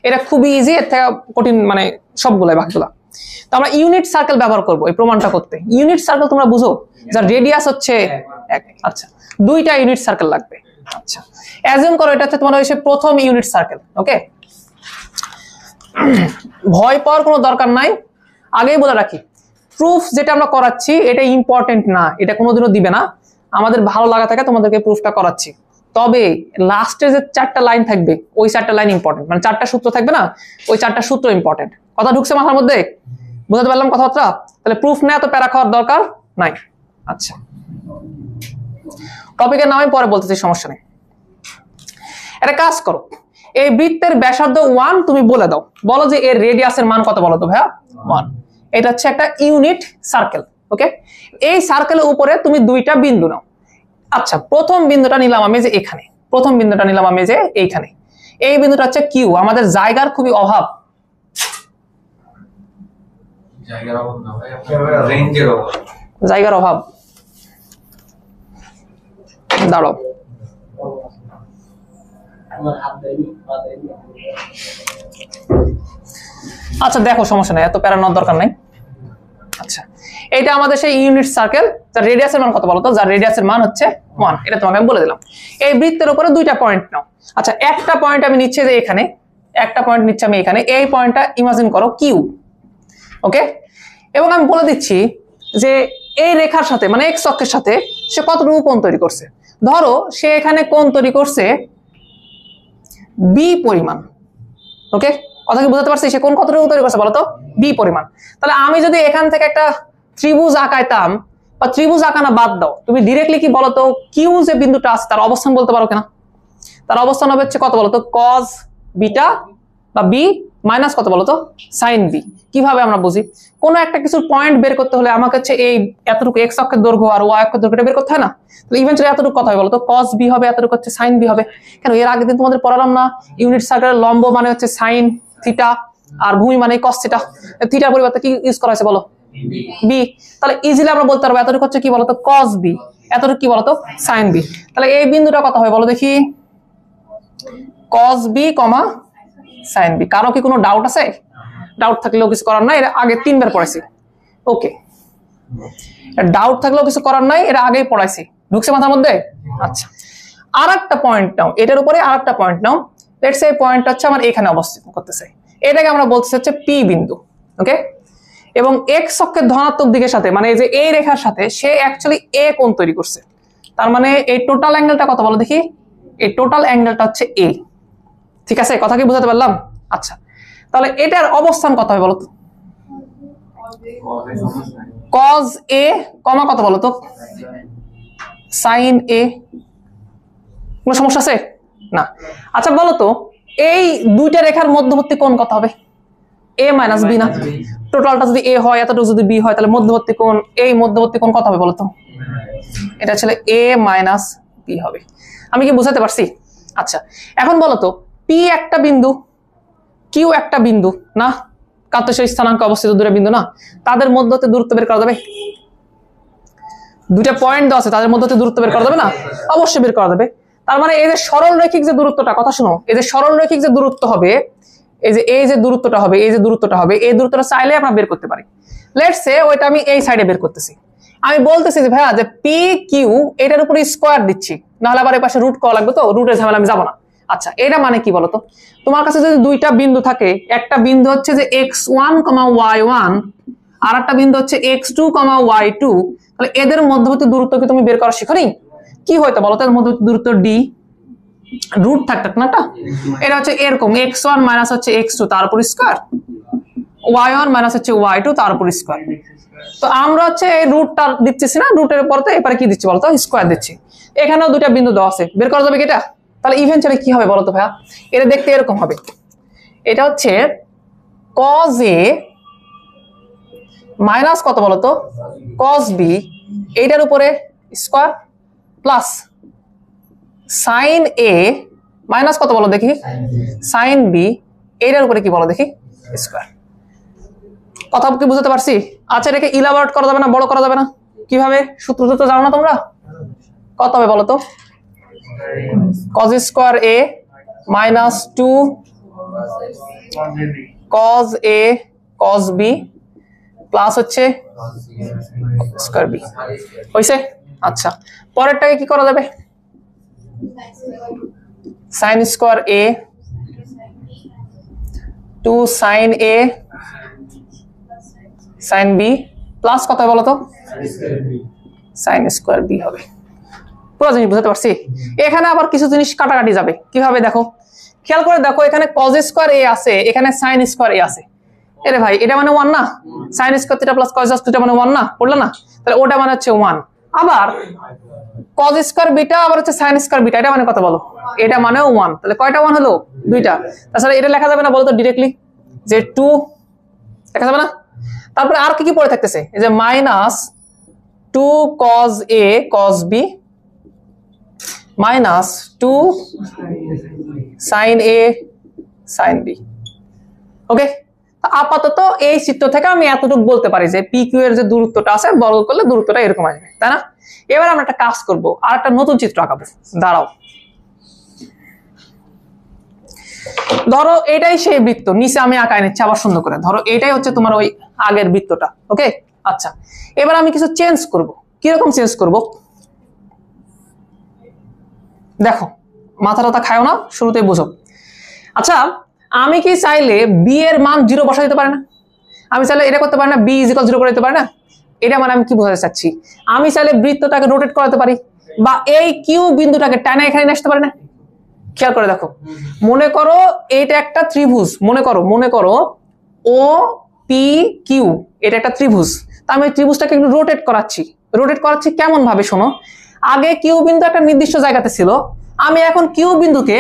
এটা খুবই ইজি, এর থেকে কঠিন মানে সবগুলাই বাকিগুলা। তো আমরা ইউনিট সার্কেল ব্যবহার করব এই প্রমাণটা করতে। ইউনিট সার্কেল তোমরা বুঝো, যার রেডিয়াস হচ্ছে 1। আচ্ছা, দুইটা ইউনিট সার্কেল লাগবে। আচ্ছা, অ্যাজিউম করো এটা হচ্ছে তোমার হচ্ছে প্রথম ইউনিট সার্কেল। ওকে, ভয় পাওয়ার কোনো দরকার নাই, আগেই বলে রাখি প্রুফ যেটা আমরা করাচ্ছি এটা ইম্পর্টেন্ট না, এটা কোনোদিনও দিবে না। আমাদের ভালো লাগা থাকে তোমাদেরকে প্রুফটা করাচ্ছি, তবে লাস্টে যে 4টা লাইন থাকবে ওই 4টা লাইন ইম্পর্টেন্ট, মানে 4টা সূত্র থাকবে না, ওই 4টা সূত্র ইম্পর্টেন্ট। কথা ঢুকছে মাথার মধ্যে? বুঝতে পারলাম কথাবার্তা? তাহলে প্রুফ না এত প্যারা খাওয়ার দরকার নাই। আচ্ছা, টপিকের নাম আমি পরে বলতেছি, সমস্যা নেই। একটা কাজ করো, এই বৃত্তের ব্যাসার্ধ 1 তুমি বলে দাও, বলো যে এর রেডিয়াসের মান কত বলো তো ভাইয়া? 1। এটা হচ্ছে একটা ইউনিট সার্কেল। ওকে, এই সার্কেলের উপরে তুমি দুইটা বিন্দু নাও। আচ্ছা, প্রথম বিন্দুটা নিলাম আমি যে এখানে, প্রথম বিন্দুটা নিলাম আমি যে এইখানে, এই বিন্দুটা হচ্ছে কিউ। আমাদের জায়গার খুবই অভাব, জায়গার অভাব। দাঁড়াও, আচ্ছা দেখো সমস্যা নাই, এত প্যারা নেওয়ার দরকার নাই। আচ্ছা, এটা আমাদের সেই ইউনিট সার্কেল, যার রেডিয়াসের মান কত বলো তো? যার রেডিয়াসের মান হচ্ছে 1, এটা তোমাকে আমি বলে দিলাম। এই বৃত্তের উপরে দুইটা পয়েন্ট নাও। আচ্ছা, একটা পয়েন্ট আমি নিচ্ছি যে এখানে, একটা পয়েন্ট নিচ্ছি আমি এখানে, এই পয়েন্টটা ইমাজিন করো কিউ। ওকে, এবং আমি বলে দিচ্ছি যে এই রেখার সাথে মানে এক্স অক্ষের সাথে সে কতটুকু কোণ তৈরি করছে। ধরো সে এখানে কোণ তৈরি করছে বি পরিমাণ। ওকে, কথা কি বুঝতে পারছি? সে কোণ কতটুকু তৈরি করছে বলতো? বি পরিমাণ। তাহলে আমি যদি এখান থেকে একটা ত্রিভুজ আঁকাইতাম, বা ত্রিভুজ আঁকানো বাদ দাও, তুমি ডিরেক্টলি কি বলতো কিউ যে বিন্দুটা আছে তার অবস্থান বলতে পারো কিনা? তার অবস্থান হবে হচ্ছে কত বলতো? কজ বিটা বা বি মাইনাস কত বলতো? Sine b. কিভাবে আমরা বুঝি? কোনো একটা কিছুর পয়েন্ট বের করতে হলে আমাকে হচ্ছে এই এতটুকু এক্স অক্ষের দৈর্ঘ্য আর ওয়াই অক্ষের দৈর্ঘ্যটা বের করতে হয় না? তাহলে ইভেন্টুয়ালি এতটুকু কথা হয় বলতো, কজ বি হবে, এতটুকু হচ্ছে সাইন বি হবে। কেন? এর আগের দিন তোমাদের পড়ালাম না, ইউনিট সার্কেলের লম্ব মানে হচ্ছে সাইন থিটা আর ভূমি মানে কস থিটা। থিটার পরিবর্তে কি ইউজ করা হয়েছে বলো? বি। তাহলে ইজিলি আমরা বলতে পারবো এতটুকু হচ্ছে কি বলতো? কস বি, এতটুকু কি বলতো? Sine b. তাহলে এই বিন্দুটা কত হবে বলো দেখি? Cos b comma sine b. কারো কি কোনো ডাউট আছে? ডাউট থাকলেও কিছু করার নাই, এর আগে 3বার পড়াইছি। ওকে, ডাউট থাকলেও কিছু করার নাই, এর আগেই পড়াইছি। ঢুকছে মাথার মধ্যে? আচ্ছা, আর একটা পয়েন্ট নাও, এটার উপরে আর একটা পয়েন্ট নাও। লেটস সে পয়েন্টটা হচ্ছে আমার এখানে অবস্থিত করতেছে, এটাকে আমরা বলতেছি হচ্ছে পি বিন্দু। ওকে, এবং এক্স অক্ষের ধনাত্মক দিকের সাথে মানে এই যে এই রেখার সাথে সে অ্যাকচুয়ালি এ কোণ তৈরি করছে। তার মানে এই টোটাল অ্যাঙ্গেলটা কত বলো দেখি? এই টোটাল অ্যাঙ্গেলটা হচ্ছে এ। ঠিক আছে, কথা কি বুঝাতে পারলাম? আচ্ছা, তাহলে এটার অবস্থান কত হবে বলতো? কজ এ কমা কত বলতো? সাইন এ। কোনো সমস্যা আছে না? আচ্ছা বলতো, এই দুইটা রেখার মধ্যবর্তী কোণ কত হবে? এ মাইনাস বি না? টোটালটা যদি এ হয়, এতটুকু যদি বি হয়, তাহলে মধ্যবর্তী কোণ, এই মধ্যবর্তী কোণ কত হবে বলতো? এটা ছিল এ মাইনাস বি হবে। আমি কি বুঝাতে পারছি? আচ্ছা, এখন বলতো পি একটা বিন্দু, কিউ একটা বিন্দু না? কার্তেশীয় স্থানাঙ্কে অবস্থিত দুটো বিন্দু না? তাদের মধ্যে দূরত্ব বের করা যাবে? দুইটা পয়েন্ট দেওয়া আছে, তাদের মধ্যে দূরত্ব বের করা যাবে না? অবশ্যই বের করা যাবে। তার মানে এই যে সরল রৈখিক যে দূরত্বটা, কথা শোনো, এই যে সরল রৈখিক যে দূরত্ব হবে, এই যে দূরত্বটা হবে, এই যে দূরত্বটা হবে, এই দূরত্বটা চাইলে আমরা বের করতে পারি। লেটস সে ওইটা আমি এই সাইডে বের করতেছি। আমি বলতেছি যে ভাইয়া যে পি কিউ এটার উপরে স্কোয়ার দিচ্ছি, নাহলে আবার এই পাশে রুট করা লাগবে, তো রুটের ঝামেলা আমি যাবো না। আচ্ছা, এটা মানে কি বলতো? তোমার কাছে যদি দুইটা বিন্দু থাকে, একটা বিন্দু হচ্ছে যে x1, y1, আর একটা বিন্দু হচ্ছে x2, y2, তাহলে এদের মধ্যবর্তী দূরত্ব কি তুমি বের করা শিখনি? কি হয়তো বলতো? এর মধ্যবর্তী দূরত্ব ডি, রুট থাকতো না? এটা হচ্ছে এরকম x1 মাইনাস হচ্ছে x2 তার উপর স্কয়ার, y1 মাইনাস হচ্ছে y2 তার উপর স্কয়ার। তো আমরা হচ্ছে এই রুটটা দিচ্ছি না, রুটের পর তো এবারে কি দিচ্ছি বলতো? স্কয়ার দিচ্ছি। এখানেও দুইটা বিন্দু দেওয়া আছে, বের করা যাবে কি এটা? তাহলে ইভেন্চুয়ালি কি হবে বলতো ভাইয়া? এটা দেখতে এরকম হবে। এটা হচ্ছে cos a মাইনাস কত বলতো? cos b, এইটার উপরে square plus sine A minus কত বলো দেখি, সাইন বি, এটার উপরে কি বলো দেখি, স্কোয়ার। কথা কি বুঝতে পারছি? আচ্ছা, এটাকে ইলাবোরেট করা যাবে না, বড় করা যাবে না? কিভাবে? সূত্র তো জানো না তোমরা? কত হবে বলো তো? cos স্কোয়ার এ মাইনাস 2 cos এ cos বি প্লাস হচ্ছে স্কোয়ার বি। হইছে? আচ্ছা, পরেরটাকে কি করা যাবে? Sine square A 2 sign a sine B plus কত বলো তো, সাইন স্কোয়ার বি হবে। পুরো জিনিস বুঝতে পারছি? এখানে আবার কিছু জিনিস কাটাকাটি যাবে। কিভাবে দেখো, খেয়াল করে দেখো, এখানে cos স্কোয়ার এ আছে, এখানে সাইন স্কোয়ার এ আছে। এরে ভাই, এটা মানে 1 না? Sine square theta plus cos theta মানে 1 না? পড়লে না? তাহলে ওটা মানে হচ্ছে 1। আবার cos স্কোয়ার বিটা আবার হচ্ছে সাইন স্কোয়ার বিটা, এটা মানে কত বলো? এটা মানেও 1। তাহলে কয়টা 1 হলো? দুইটা। তাছাড়া এটা লেখা যাবে না বলো তো ডিরেক্টলি, যে 2 লেখা যাবে না? তারপরে আর কি কি পড়ে থাকতেছে, এই যে minus 2 cos a cos b minus 2 sin a sin b। ওকে, আপাতত এই চিত্র থেকে আমি এতটুকু বলতে পারি যে পি কিউ এর যে দূরত্বটা আছে বর্গ করলে দূরত্বটা এরকম আসবে, তাই না? এবার আমরা একটা কাজ করব, আর একটা নতুন চিত্র আঁকাবো। দাঁড়াও, ধরো এটাই সেই বৃত্ত, নিচে আমি আঁকায় নিচ্ছি আবার সুন্দর করে। ধরো এটাই হচ্ছে তোমার ওই আগের বৃত্তটা। ওকে, আচ্ছা, এবার আমি কিছু চেঞ্জ করব। কিরকম চেঞ্জ করব? দেখো, মাথা টাথা খায়ও না, শুরুতেই বুঝো। আচ্ছা, আমি কি চাইলে বি এর মান 0 বসা দিতে পারি না? আমি চাইলে এটা করতে পারি না, বি ইজ ইকুয়াল 0 করে দিতে পারি না? এটা মানে আমি কি বোঝাতে চাচ্ছি, আমি চাইলে বৃত্তটাকে রোটেট করাতে পারি, বা এই কিউ বিন্দুটাকে টানা এখানে নিয়ে আসতে পারি না? খেয়াল করে দেখো, মনে করো এটা একটা ত্রিভুজ, মনে করো ও পি কিউ, এটা একটা ত্রিভুজ। তা আমি ত্রিভুজটাকে একটু রোটেট করাচ্ছি কেমন ভাবে শোনো। আগে কিউ বিন্দু একটা নির্দিষ্ট জায়গাতে ছিল, আমি এখন কিউ বিন্দুকে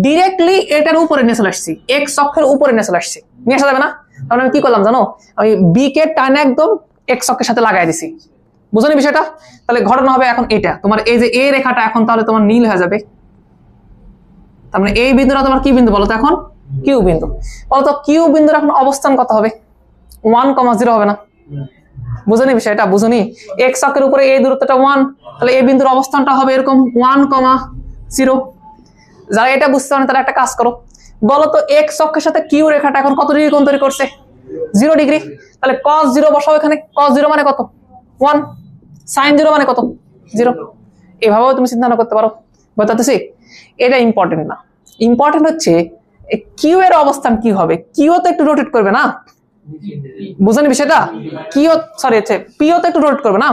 ডিরেক্টলি এটার উপরে নিয়ে চলে আসছি, এক্স অক্ষের উপরে নিয়ে চলে আসছি। নিয়ে আসা যাবে না? তাহলে আমি কি করলাম জানো, আমি বি কে টানা একদম এক্স অক্ষের সাথে লাগাই দিছি। বুঝলি বিষয়টা? তাহলে ঘটনা হবে এখন এটা, তোমার এই যে এ রেখাটা এখন তাহলে তোমার নীল হয়ে যাবে। তার মানে এই বিন্দুটা তোমার কি বিন্দু বলো তো এখন? কিউ বিন্দু। বলতো কিউ বিন্দুর এখন অবস্থান কত হবে? 1,0 হবে না? বুঝনি বিষয়টা? বুঝনি? এক্স অক্ষের উপরে এই দূরত্বটা 1, তাহলে এই বিন্দুর অবস্থানটা হবে এরকম 1,0। যারা এটা বুঝতে পারেন তারা একটা কাজ করো, বলো তো এক্স অক্ষের সাথে কিউ রেখাটা এখন কত ডিগ্রি কোণ তৈরি করছে? 0 ডিগ্রি। তাহলে cos 0 বসাও এখানে। cos 0 মানে কত? 1। sin 0 মানে কত? 0। এভাবেও তুমি চিন্তা করতে পারো। বলতেছি এটা ইম্পর্টেন্ট না, ইম্পর্টেন্ট হচ্ছে কিউ এর অবস্থান কি হবে। কিউ তো একটু রোটেট করবে না? বুঝলেন বিষয়টা? কিউ সরি হচ্ছে পিও তো একটু রোটেট করবে না?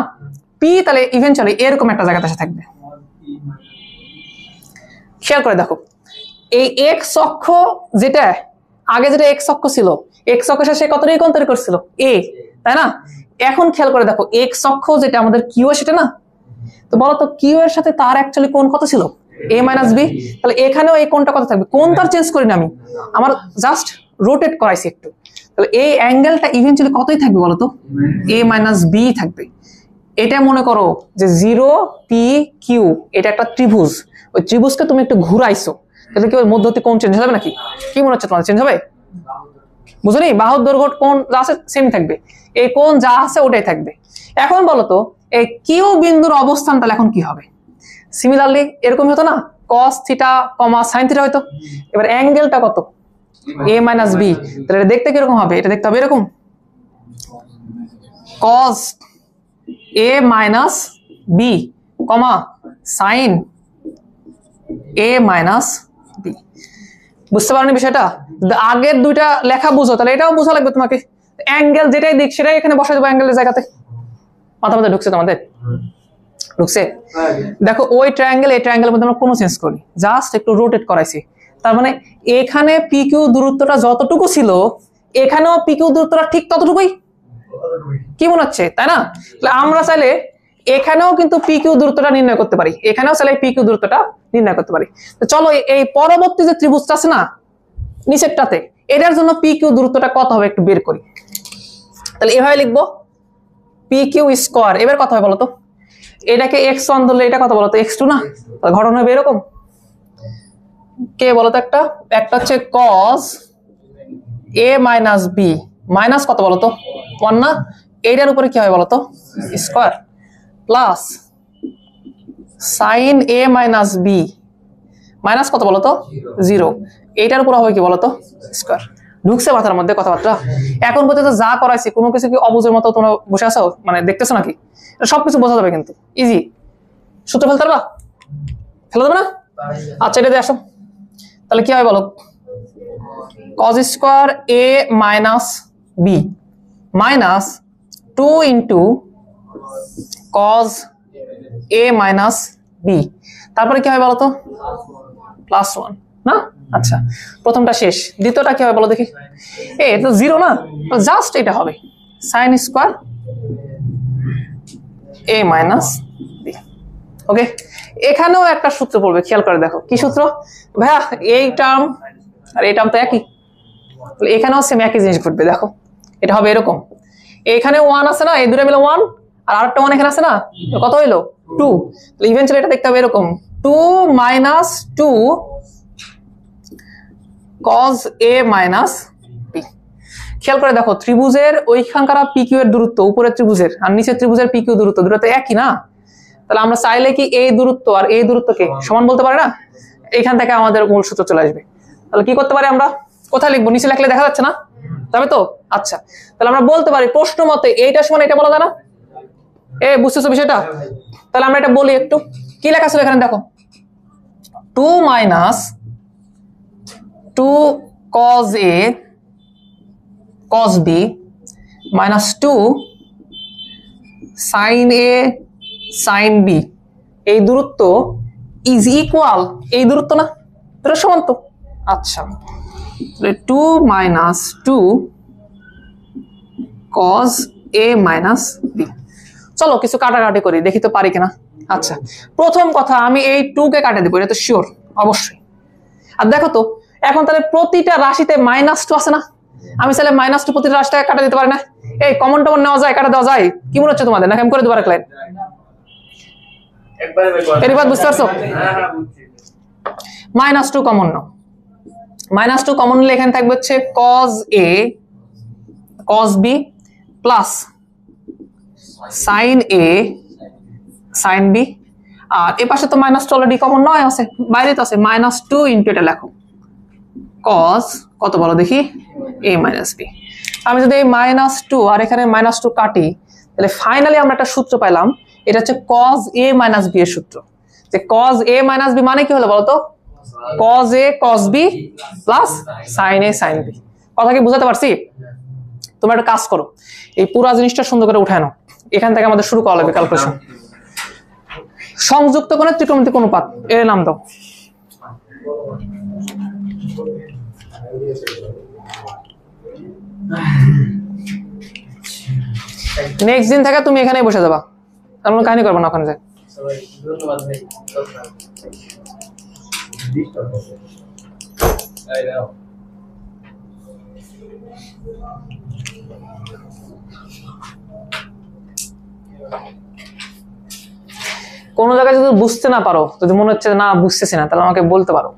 পি তাহলে ইভেন্চুয়ালি এরকম একটা জায়গাতে এসে থাকবে। খেয়াল করে দেখো, এই এক্স অক্ষ যেটা আগে যেটা এক্স অক্ষ ছিল, এক্স অক্ষের সাথে কত ডিগ্রি কোণ তৈরি করছিল? এ, তাই না? এখন খেয়াল করে দেখো এক্স অক্ষ যেটা আমাদের কিউ সেটা না, তো বলো তো কিউ এর সাথে তার অ্যাকচুয়ালি কোণ কত ছিল? a minus b. তাহলে এখানেও এই কোণটা কত থাকবে? কোণ তার চেঞ্জ করিনি আমি, আমার জাস্ট রোটেট করাইছি একটু। তাহলে এই অ্যাঙ্গেলটা ইভেন্চুয়ালি কতই থাকবে বলো তো? a মাইনাস বি থাকবে। এটা মনে করো যে 0 পি কিউ, এটা একটা ত্রিভুজ, ওই ত্রিভুজকে তুমি একটু ঘুরাইছো, তাহলে কি ওই মধ্যবর্তী কোণ চেঞ্জ হবে নাকি? কি মনে হচ্ছে তোমার, চেঞ্জ হবে? বুঝলি? বাহুর দৈর্ঘ্য কোণ যা আছে সেম থাকবে, এই কোণ যা আছে ওটাই থাকবে। এখন বলো তো এই কিউ বিন্দুর অবস্থান তাহলে এখন কি হবে? সিমিলারলি এরকম হতো না, cos theta comma sin theta হয়তো। এবার অ্যাঙ্গেলটা কত? a minus b. তাহলে এটা দেখতে কিরকম হবে? এটা দেখতে হবে এরকম, cos a minus b comma sin a minus b. বুঝতে পারোনি বিষয়টা? আগের দুইটা লেখা বুঝো, তাহলে এটাও বোঝা লাগবে তোমাকে। অ্যাঙ্গেল যেটাই দিক সেটাই এখানে বসাই দেবো অ্যাঙ্গেলের জায়গাতে। মাথা মাথা ঢুকছে তোমাদের? ঢুকছে? দেখো ওই ট্রায়াঙ্গেল এই ট্রায়াঙ্গেলের মধ্যে আমরা কোনো চেঞ্জ করি, জাস্ট একটু রোটেট করাইছি। তার মানে এখানে পি কিউ দূরত্বটা যতটুকু ছিল এখানেও পি কিউ দূরত্বটা ঠিক ততটুকুই। কি মনে হচ্ছে, তাই না? আমরা চাইলে এখানেও কিন্তু পি কিউ দূরত্বটা নির্ণয় করতে পারি, এখানেও চাইলে পি কিউ দূরত্বটা নির্ণয় করতে পারি। তো চলো এই পরবর্তী যে ত্রিভুজটা আছে না নিচেরটাতে, এটার জন্য পি কিউ দূরত্বটা কত হবে একটু বের করি। তাহলে এভাবে লিখবো পি কিউ স্কোয়ার। এবার কত হবে বলতো? এটাকে x1 ধরলে এটা কত বলতো? x2 না? ঘটনা হবে এরকম। কে বলো তো একটা একটা হচ্ছে cos a minus b minus কত বলো তো 1 না, এইটার উপরে কি হয় বলো তো square plus sin a minus b minus কত বলো তো 0, এইটার উপর হবে কি বলো তো স্কয়ার। ঢুকছে মাথার মধ্যে কথাবার্তা? এখন পর্যন্ত যা করাইছি কোনো কিছু কি অবুঝের মতো তোমরা বসে আছো মানে দেখতেছো নাকি? সবকিছু বোঝা যাবে কিন্তু ইজি। সূত্র ফেলতে পারবা? ফেলে দেবে না? আচ্ছা এটা দিয়ে আসো, তাহলে কি হয় বলো, cos square a minus b minus 2 into cos a minus b, তারপরে কি হয় বলো তো প্লাস 1 না। আচ্ছা প্রথমটা শেষ, দ্বিতীয়টা কি হবে বলো দেখি। এটা 0 না, জাস্ট এটা হবে sin square a minus B. Okay, এখানেও একটা সূত্র পড়বে, খেয়াল করে দেখো কি সূত্র ভাইয়া, এই টার্ম আর এই টার্ম তো একই, এখানেও সেম একই জিনিস ঘটবে। দেখো এটা হবে এরকম, এখানে 1 আছে না, এই দুটো মিলে 1 আর আরেকটা 1 এখানে আছে না, কত হইলো 2, তাহলে ইভেন্চুয়ালি এটা দেখতে হবে এরকম 2 minus 2 cos a minus b. খেয়াল করে দেখো ত্রিভুজের ওইখানকার PQ এর দূরত্ব উপরের ত্রিভুজের আর নিচের ত্রিভুজের PQ দূরত্ব দুটো তো একই না, তাহলে আমরা চাইলে কি এই দূরত্ব আর এই দূরত্বকে সমান বলতে পারি না? এখান থেকে আমাদের মূল সূত্র চলে আসবে। তাহলে কি করতে পারি আমরা, কোথায় লিখবো, নিচে লিখলে দেখা যাচ্ছে না, তবে তো আচ্ছা তাহলে আমরা বলতে পারি প্রশ্ন মতে এইটা সমান এটা বলা যায় না? বুঝতেছো বিষয়টা? তাহলে আমরা এটা বলি একটু, কি লেখা ছিল এখানে দেখো 2 minus 2 cos a cos b minus 2 sin a sin b, এই দূরত্ব ইজ ইকুয়াল এই দূরত্ব না, এটা সমান তো। আচ্ছা 2 minus 2 cos a minus b, চলো কিছু কাটাকাটি করি দেখি তো পারি কিনা। আচ্ছা প্রথম কথা আমি এই 2 কে কাটে দেবো, এটা তো শিওর অবশ্যই। আর দেখো তো এখন তাহলে প্রতিটা রাশিতে -2 আছে না, আমি চাইলে -2 প্রতিটা রাশিটাকে কাটা দিতে পারি না? এই কমন টমন নেওয়া যায়, কাটা দেওয়া যায়, কি মনে হচ্ছে তোমাদের? নাকি আমি করে দেবো আরেক লাইন? এবার বুঝতে পারছো? -2 কমন নাও, -2 কমন নিলে এখানে থাকবে হচ্ছে cos a cos b plus sin a sin b, আর এ পাশে তো -2 অলরেডি কমন নয় আছে, বাইরে তো আছে -2 ইনটু এটা লেখো cos কত বলো দেখি a মাইনাস b। আমি যদি এই -2 আর এখানে -2 কাটি, তাহলে ফাইনালি আমরা একটা সূত্র পাইলাম, এটা হচ্ছে cos a মাইনাস b এর সূত্র। যে cos a মাইনাস b মানে কি হলো বলতো, cos a cos b plus sin a sin b। কথা কি বুঝাতে পারছি? তোমরা একটা কাজ করো, এই পুরো জিনিসটা সুন্দর করে উঠায় নাও, এখান থেকে আমাদের শুরু করা লাগবে ক্যালকুলেশন। সংযুক্ত কোণের ত্রিকোণমিতিক অনুপাত এর নাম দাও। নেক্সট দিন থেকে তুমি এখানেই বসে যাবা, তেমন কাহিনী করবো না ওখানে যায়। কোনো জায়গায় যদি বুঝতে না পারো, যদি মনে হচ্ছে না বুঝতেছি না, তাহলে আমাকে বলতে পারো।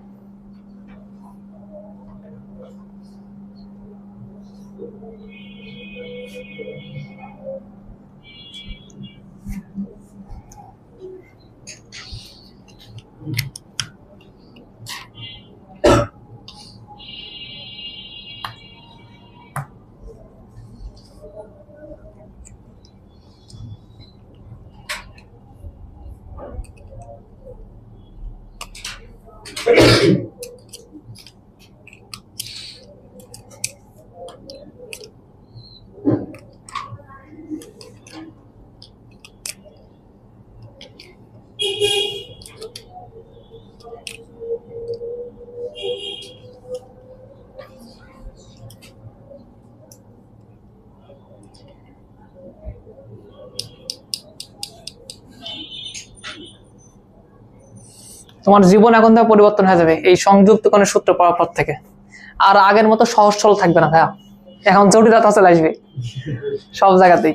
তোমার জীবন এখন থেকে পরিবর্তন হয়ে যাবে এই সংযুক্ত কোণের সূত্র পড়ার পর থেকে। আর আগের মতো সহজ সরল থাকবে না ভাইয়া, এখন জটিলতা চলে আসবে সব জায়গাতেই।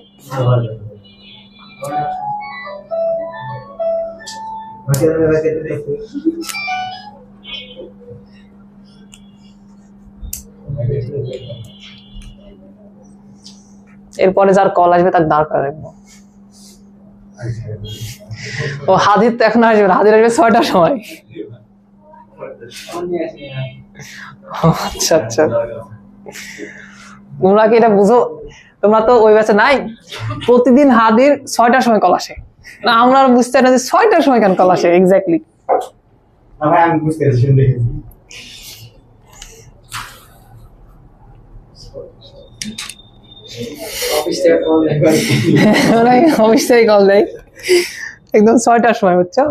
এরপরে যার কল আসবে তার দাঁড় করে রাখবো। ও হাদির তো এখন আসবে, হাদির আসবে 6টার সময়। আচ্ছা আচ্ছা, তোমরা কি এটা বুঝো? তোমরা তো ওই ব্যাচে নাই। প্রতিদিন হাদির 6টার সময় কল আসে, না আমরা বুঝতে না যে 6টার সময় কেন কল আসে এক্স্যাক্টলি। আমি বুঝতে পারছি, দেখেছি অফিস থেকে কল দেয় একদম 6টার সময়, বুঝছো?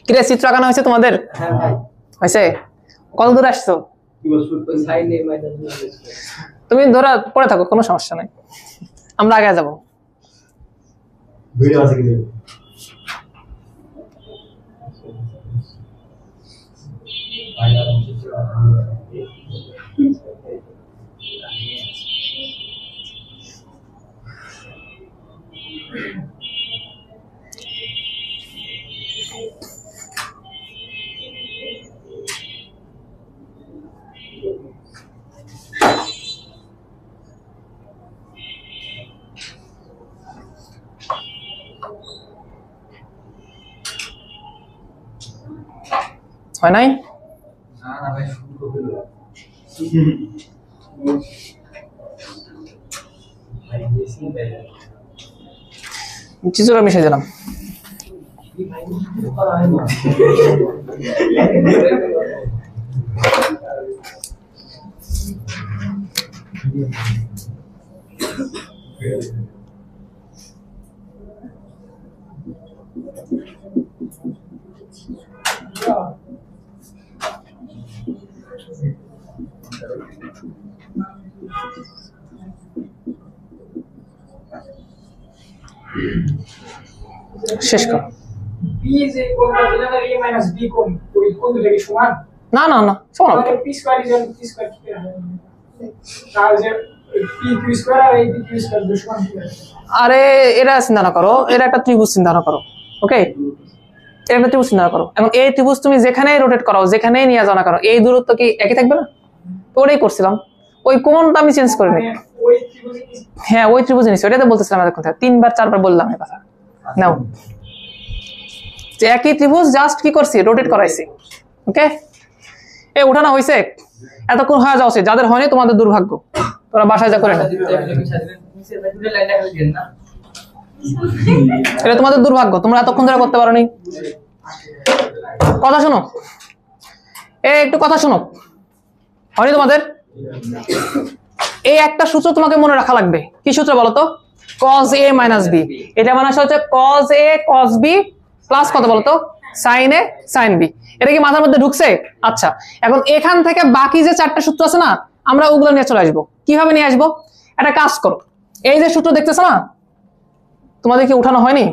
কিরে চিত্র আঁকানো হয়েছে তোমাদের? হয়েছে? কত দূর আসছো? তুমি ধরো পড়ে থাকো, কোনো সমস্যা নাই, আমরা আগে যাবো। হয় নাই? চিত্র মিশে দিলাম। শেষ কর। না না না, সমান। আরে এরা চিন্তা না করো, এরা একটা ত্রিভুজ চিন্তা না করো, ওকে? একটা ত্রিভুজ চিন্তা করো। এখন এই ত্রিভুজ তুমি যেখানে রোটেট করাও, যেখানে নিয়ে যাও না করো, এই দূরত্ব কি একই থাকবে না? তো ওটাই করছিলাম, ওই কোণটা আমি চেঞ্জ করে নিই। হ্যাঁ ওই ত্রিভুজ নিচ্ছি, ওটাই তো বলতেছিলাম আমাদের কথা, 3বার 4বার বললাম এই কথা। নাও, যে একই ত্রিভুজ জাস্ট কি করছি, রোটেট করাইছি, ওকে? এ উঠানো হয়েছে, এতক্ষণ হয়ে যাওয়া উচিত। যাদের হয়নি তোমাদের দুর্ভাগ্য, তোরা বাসায় যা করে না, এটা তোমাদের দুর্ভাগ্য, তোমরা এতক্ষণ ধরে করতে পারোনি। কথা শোনো, একটু কথা শোনো, হয়নি তোমাদের? এই একটা সূত্র তোমাকে মনে রাখা লাগবে। কি সূত্র বলো তো? cos a minus b। এটা মানে হচ্ছে cos a cos b plus কত বলো তো? sin a sin b। এটা কি মাথার মধ্যে ঢুকছে? আচ্ছা, এখন এখান থেকে বাকি যে 4টা সূত্র আছে না, আমরা ওগুলো নিয়ে চলে আসবো। কিভাবে নিয়ে আসবো? একটা কাজ করো, এই যে সূত্র দেখতেছো না, তোমাদের কি উঠানো হয়নি?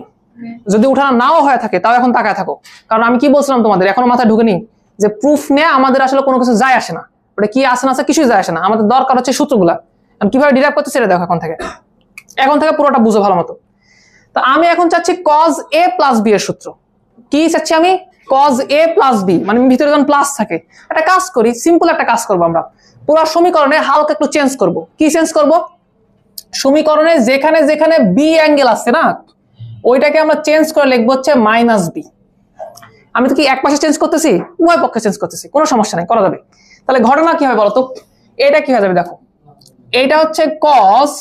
যদি উঠানো নাও হয়ে থাকে তাও এখন তাকায় থাকো, কারণ আমি কি বলছিলাম তোমাদের, এখনো মাথায় ঢুকেনি যে প্রুফ নিয়ে আমাদের আসলে কোনো কিছু যায় আসে না। ওটা কি আসে না আসে কিছুই যায় আসে না, আমাদের দরকার হচ্ছে সূত্রগুলা। কিভাবে ডিরাইভ করতে সেটা দেখো এখন থেকে পুরোটা বুঝো ভালো মতো। তো আমি এখন চাচ্ছি cos a plus b এর সূত্র। কি চাচ্ছি আমি? cos a plus b, মানে ভিতরে যখন প্লাস থাকে। একটা কাজ করি, সিম্পল একটা কাজ করবো আমরা, পুরো সমীকরণে হালকা একটু চেঞ্জ করব। কি চেঞ্জ করব? সমীকরণে যেখানে যেখানে b অ্যাঙ্গেল আছে না, ওইটাকে আমরা চেঞ্জ করে লিখবো হচ্ছে মাইনাস b। আমি তো কি এক পাশে চেঞ্জ করতেছি, উভয় পক্ষে চেঞ্জ করতেছি, কোনো সমস্যা নাই, করা যাবে। তাহলে ঘটনা কি হবে বলো তো? এটা কি হয়ে যাবে দেখো, এইটা হচ্ছে cos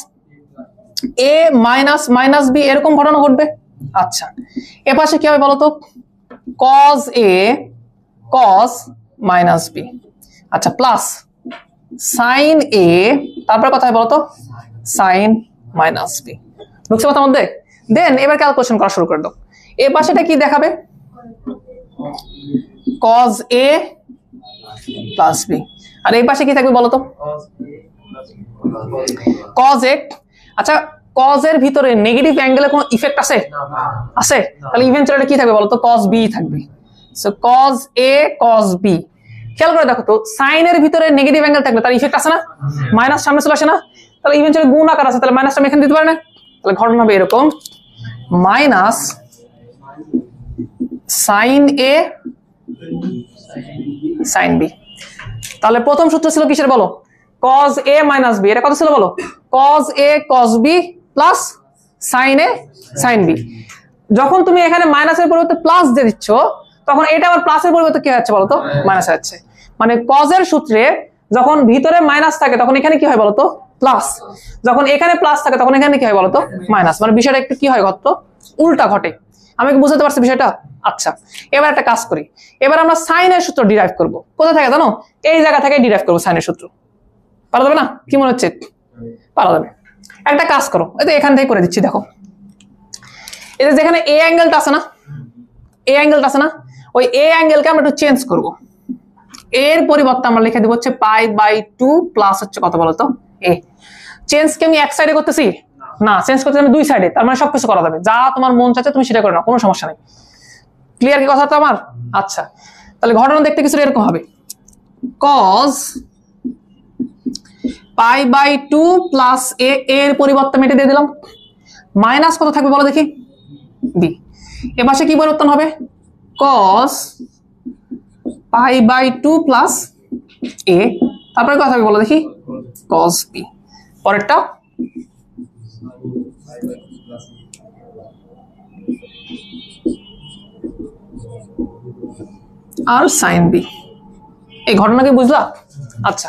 a minus minus b, এরকম ঘটনা ঘটবে। আচ্ছা, এ পাশে কি হবে বলো তো? cos a cos minus b, আচ্ছা প্লাস sin a, তারপর কথা হয় বলো তো? sin minus b। ঢুকছে কথার মধ্যে? দেন এবার ক্যালকুলেশন করা শুরু করে দাও। এ পাশেটা কি দেখাবে? cos a plus b। আর এই পাশে কি থাকবে বলো তো? cos a। আচ্ছা, cos এর ভিতরে নেগেটিভ অ্যাঙ্গেলে কোনো ইফেক্ট আছে? আছে। তাহলে ইভেন্চুয়ালি কি থাকবে বলো তো? cos b থাকবে। So cos a cos b। খেয়াল করে দেখো তো, সাইন এর ভিতরে নেগেটিভ অ্যাঙ্গেল থাকলে তার ইফেক্ট আছে না? মাইনাস সামনে চলে আসে না? তাহলে ইভেন্চুয়ালি গুণ আকার আছে, তাহলে মাইনাসটা আমি এখানে দিতে পারি না? তাহলে ঘটনা হবে এরকম, minus sin a sin b। তাহলে প্রথম সূত্র ছিল কিসের বলো, cos a minus b, এটা কত ছিল বলো, cos a cos b plus sin a sin b। যখন তুমি এখানে মাইনাসের পরিবর্তে প্লাস দিয়ে দিচ্ছ তখন এটা আবার প্লাসের পরিবর্তে কি হচ্ছে বলতো, মাইনাস হচ্ছে। মানে cos এর সূত্রে যখন ভিতরে মাইনাস থাকে তখন এখানে কি হয় বলতো, প্লাস, যখন এখানে প্লাস থাকে তখন এখানে কি হয় বলতো, মাইনাস। মানে বিষয়টা একটু কি হয় ঘটতো, উল্টা ঘটে। আমি কি বুঝতে পারছি বিষয়টা? আচ্ছা, এবার একটা কাজ করি, এবার আমরা সাইনের সূত্র ডিরাইভ করব। কোথা থেকে জানো, এই জায়গা থেকে ডিরাইভ করবো সাইনের সূত্র। পারা যাবে না? কি মনে হচ্ছে? পারা যাবে। একটা কাজ করো, এই তো এখান থেকে করে দিচ্ছি, দেখো এই যে যেখানে এ অ্যাঙ্গেলটা আছে না, এ অ্যাঙ্গেলটা আছে না, ওই এ অ্যাঙ্গেলকে আমরা একটু চেঞ্জ করব। এর পরিবর্তে আমরা লিখে দেব হচ্ছে π/2 প্লাস হচ্ছে কত বলতো, এ। চেঞ্জ কি আমি এক সাইডে করতেছি না, চেঞ্জ করতে আমি দুই সাইডে, তার মানে সবকিছু করা যাবে, যা তোমার মন চাচ্ছে তুমি সেটা করে নাও, কোনো সমস্যা নেই। ক্লিয়ার কি কথাটা আমার? আচ্ছা, তাহলে ঘটনা দেখতে কিছু এরকম হবে, cos π/2 প্লাস এ, এর পরিবর্তে মেটে দিয়ে দিলাম, মাইনাস কত থাকবে বলো দেখি, বি। এ পাশে কি পরিবর্তন হবে, cos π/2 প্লাস এ, তারপরে কথা হবে বলো দেখি, cos b। পরেরটা আর sin b। এই ঘটনা কি বুঝলা? আচ্ছা,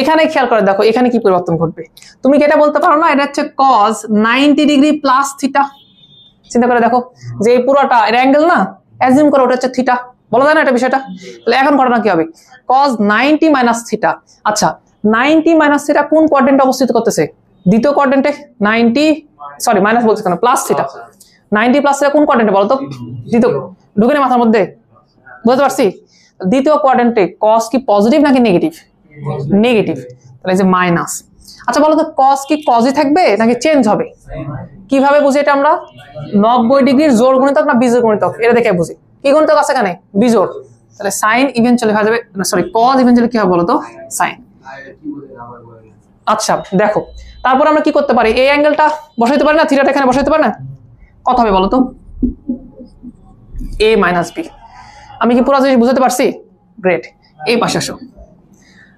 এখানে খেয়াল করে দেখো এখানে কি পরিবর্তন ঘটবে। তুমি কি এটা বলতে পারো না, এটা হচ্ছে cos 90 ডিগ্রি প্লাস থিটা। চিন্তা করে দেখো যে এই পুরোটা এর অ্যাঙ্গেল না, অ্যাজিউম করো ওটা হচ্ছে থিটা, বলা যায় না এটা বিষয়টা? তাহলে এখন ঘটনা কি হবে, cos 90 মাইনাস থিটা। আচ্ছা, 90 মাইনাস থিটা কোন কোয়াড্রেন্টে অবস্থিত করতেছে, দ্বিতীয় কোয়াড্রেন্টে। 90 সরি মাইনাস বলছি কেন, প্লাস থিটা। 90 প্লাস থিটা কোন কোয়াড্রেন্টে বলো তো, দ্বিতীয়। ঢুকে নে মাথার মধ্যে, বুঝতে পারছি? দ্বিতীয় কোয়াড্রেন্টে cos কি পজিটিভ নাকি নেগেটিভ? নেগেটিভ, তাহলে যে মাইনাস। আচ্ছা বলো তো cos কি কজই থাকবে নাকি চেঞ্জ হবে? কিভাবে বুঝি এটা আমরা, 90 ডিগ্রির জোড় গুণিতক না বিজোড় গুণিতক, এটা দেখে বুঝি। কি গুণিতক আছে এখানে, বিজোড়, তাহলে sin ইভেনচুয়ালি হয়ে যাবে, সরি cos ইভেনচুয়ালি কি হবে বলো তো, sin। আচ্ছা দেখো, তারপর আমরা কি করতে পারি, এই অ্যাঙ্গেলটা বসাইতে পারি না, থিটাটা এখানে বসাইতে পারি না, কত হবে বলো তো, a মাইনাস b। আমি কি পুরো জিনিস বুঝাতে পারছি? গ্রেট। এই পাশে আসো,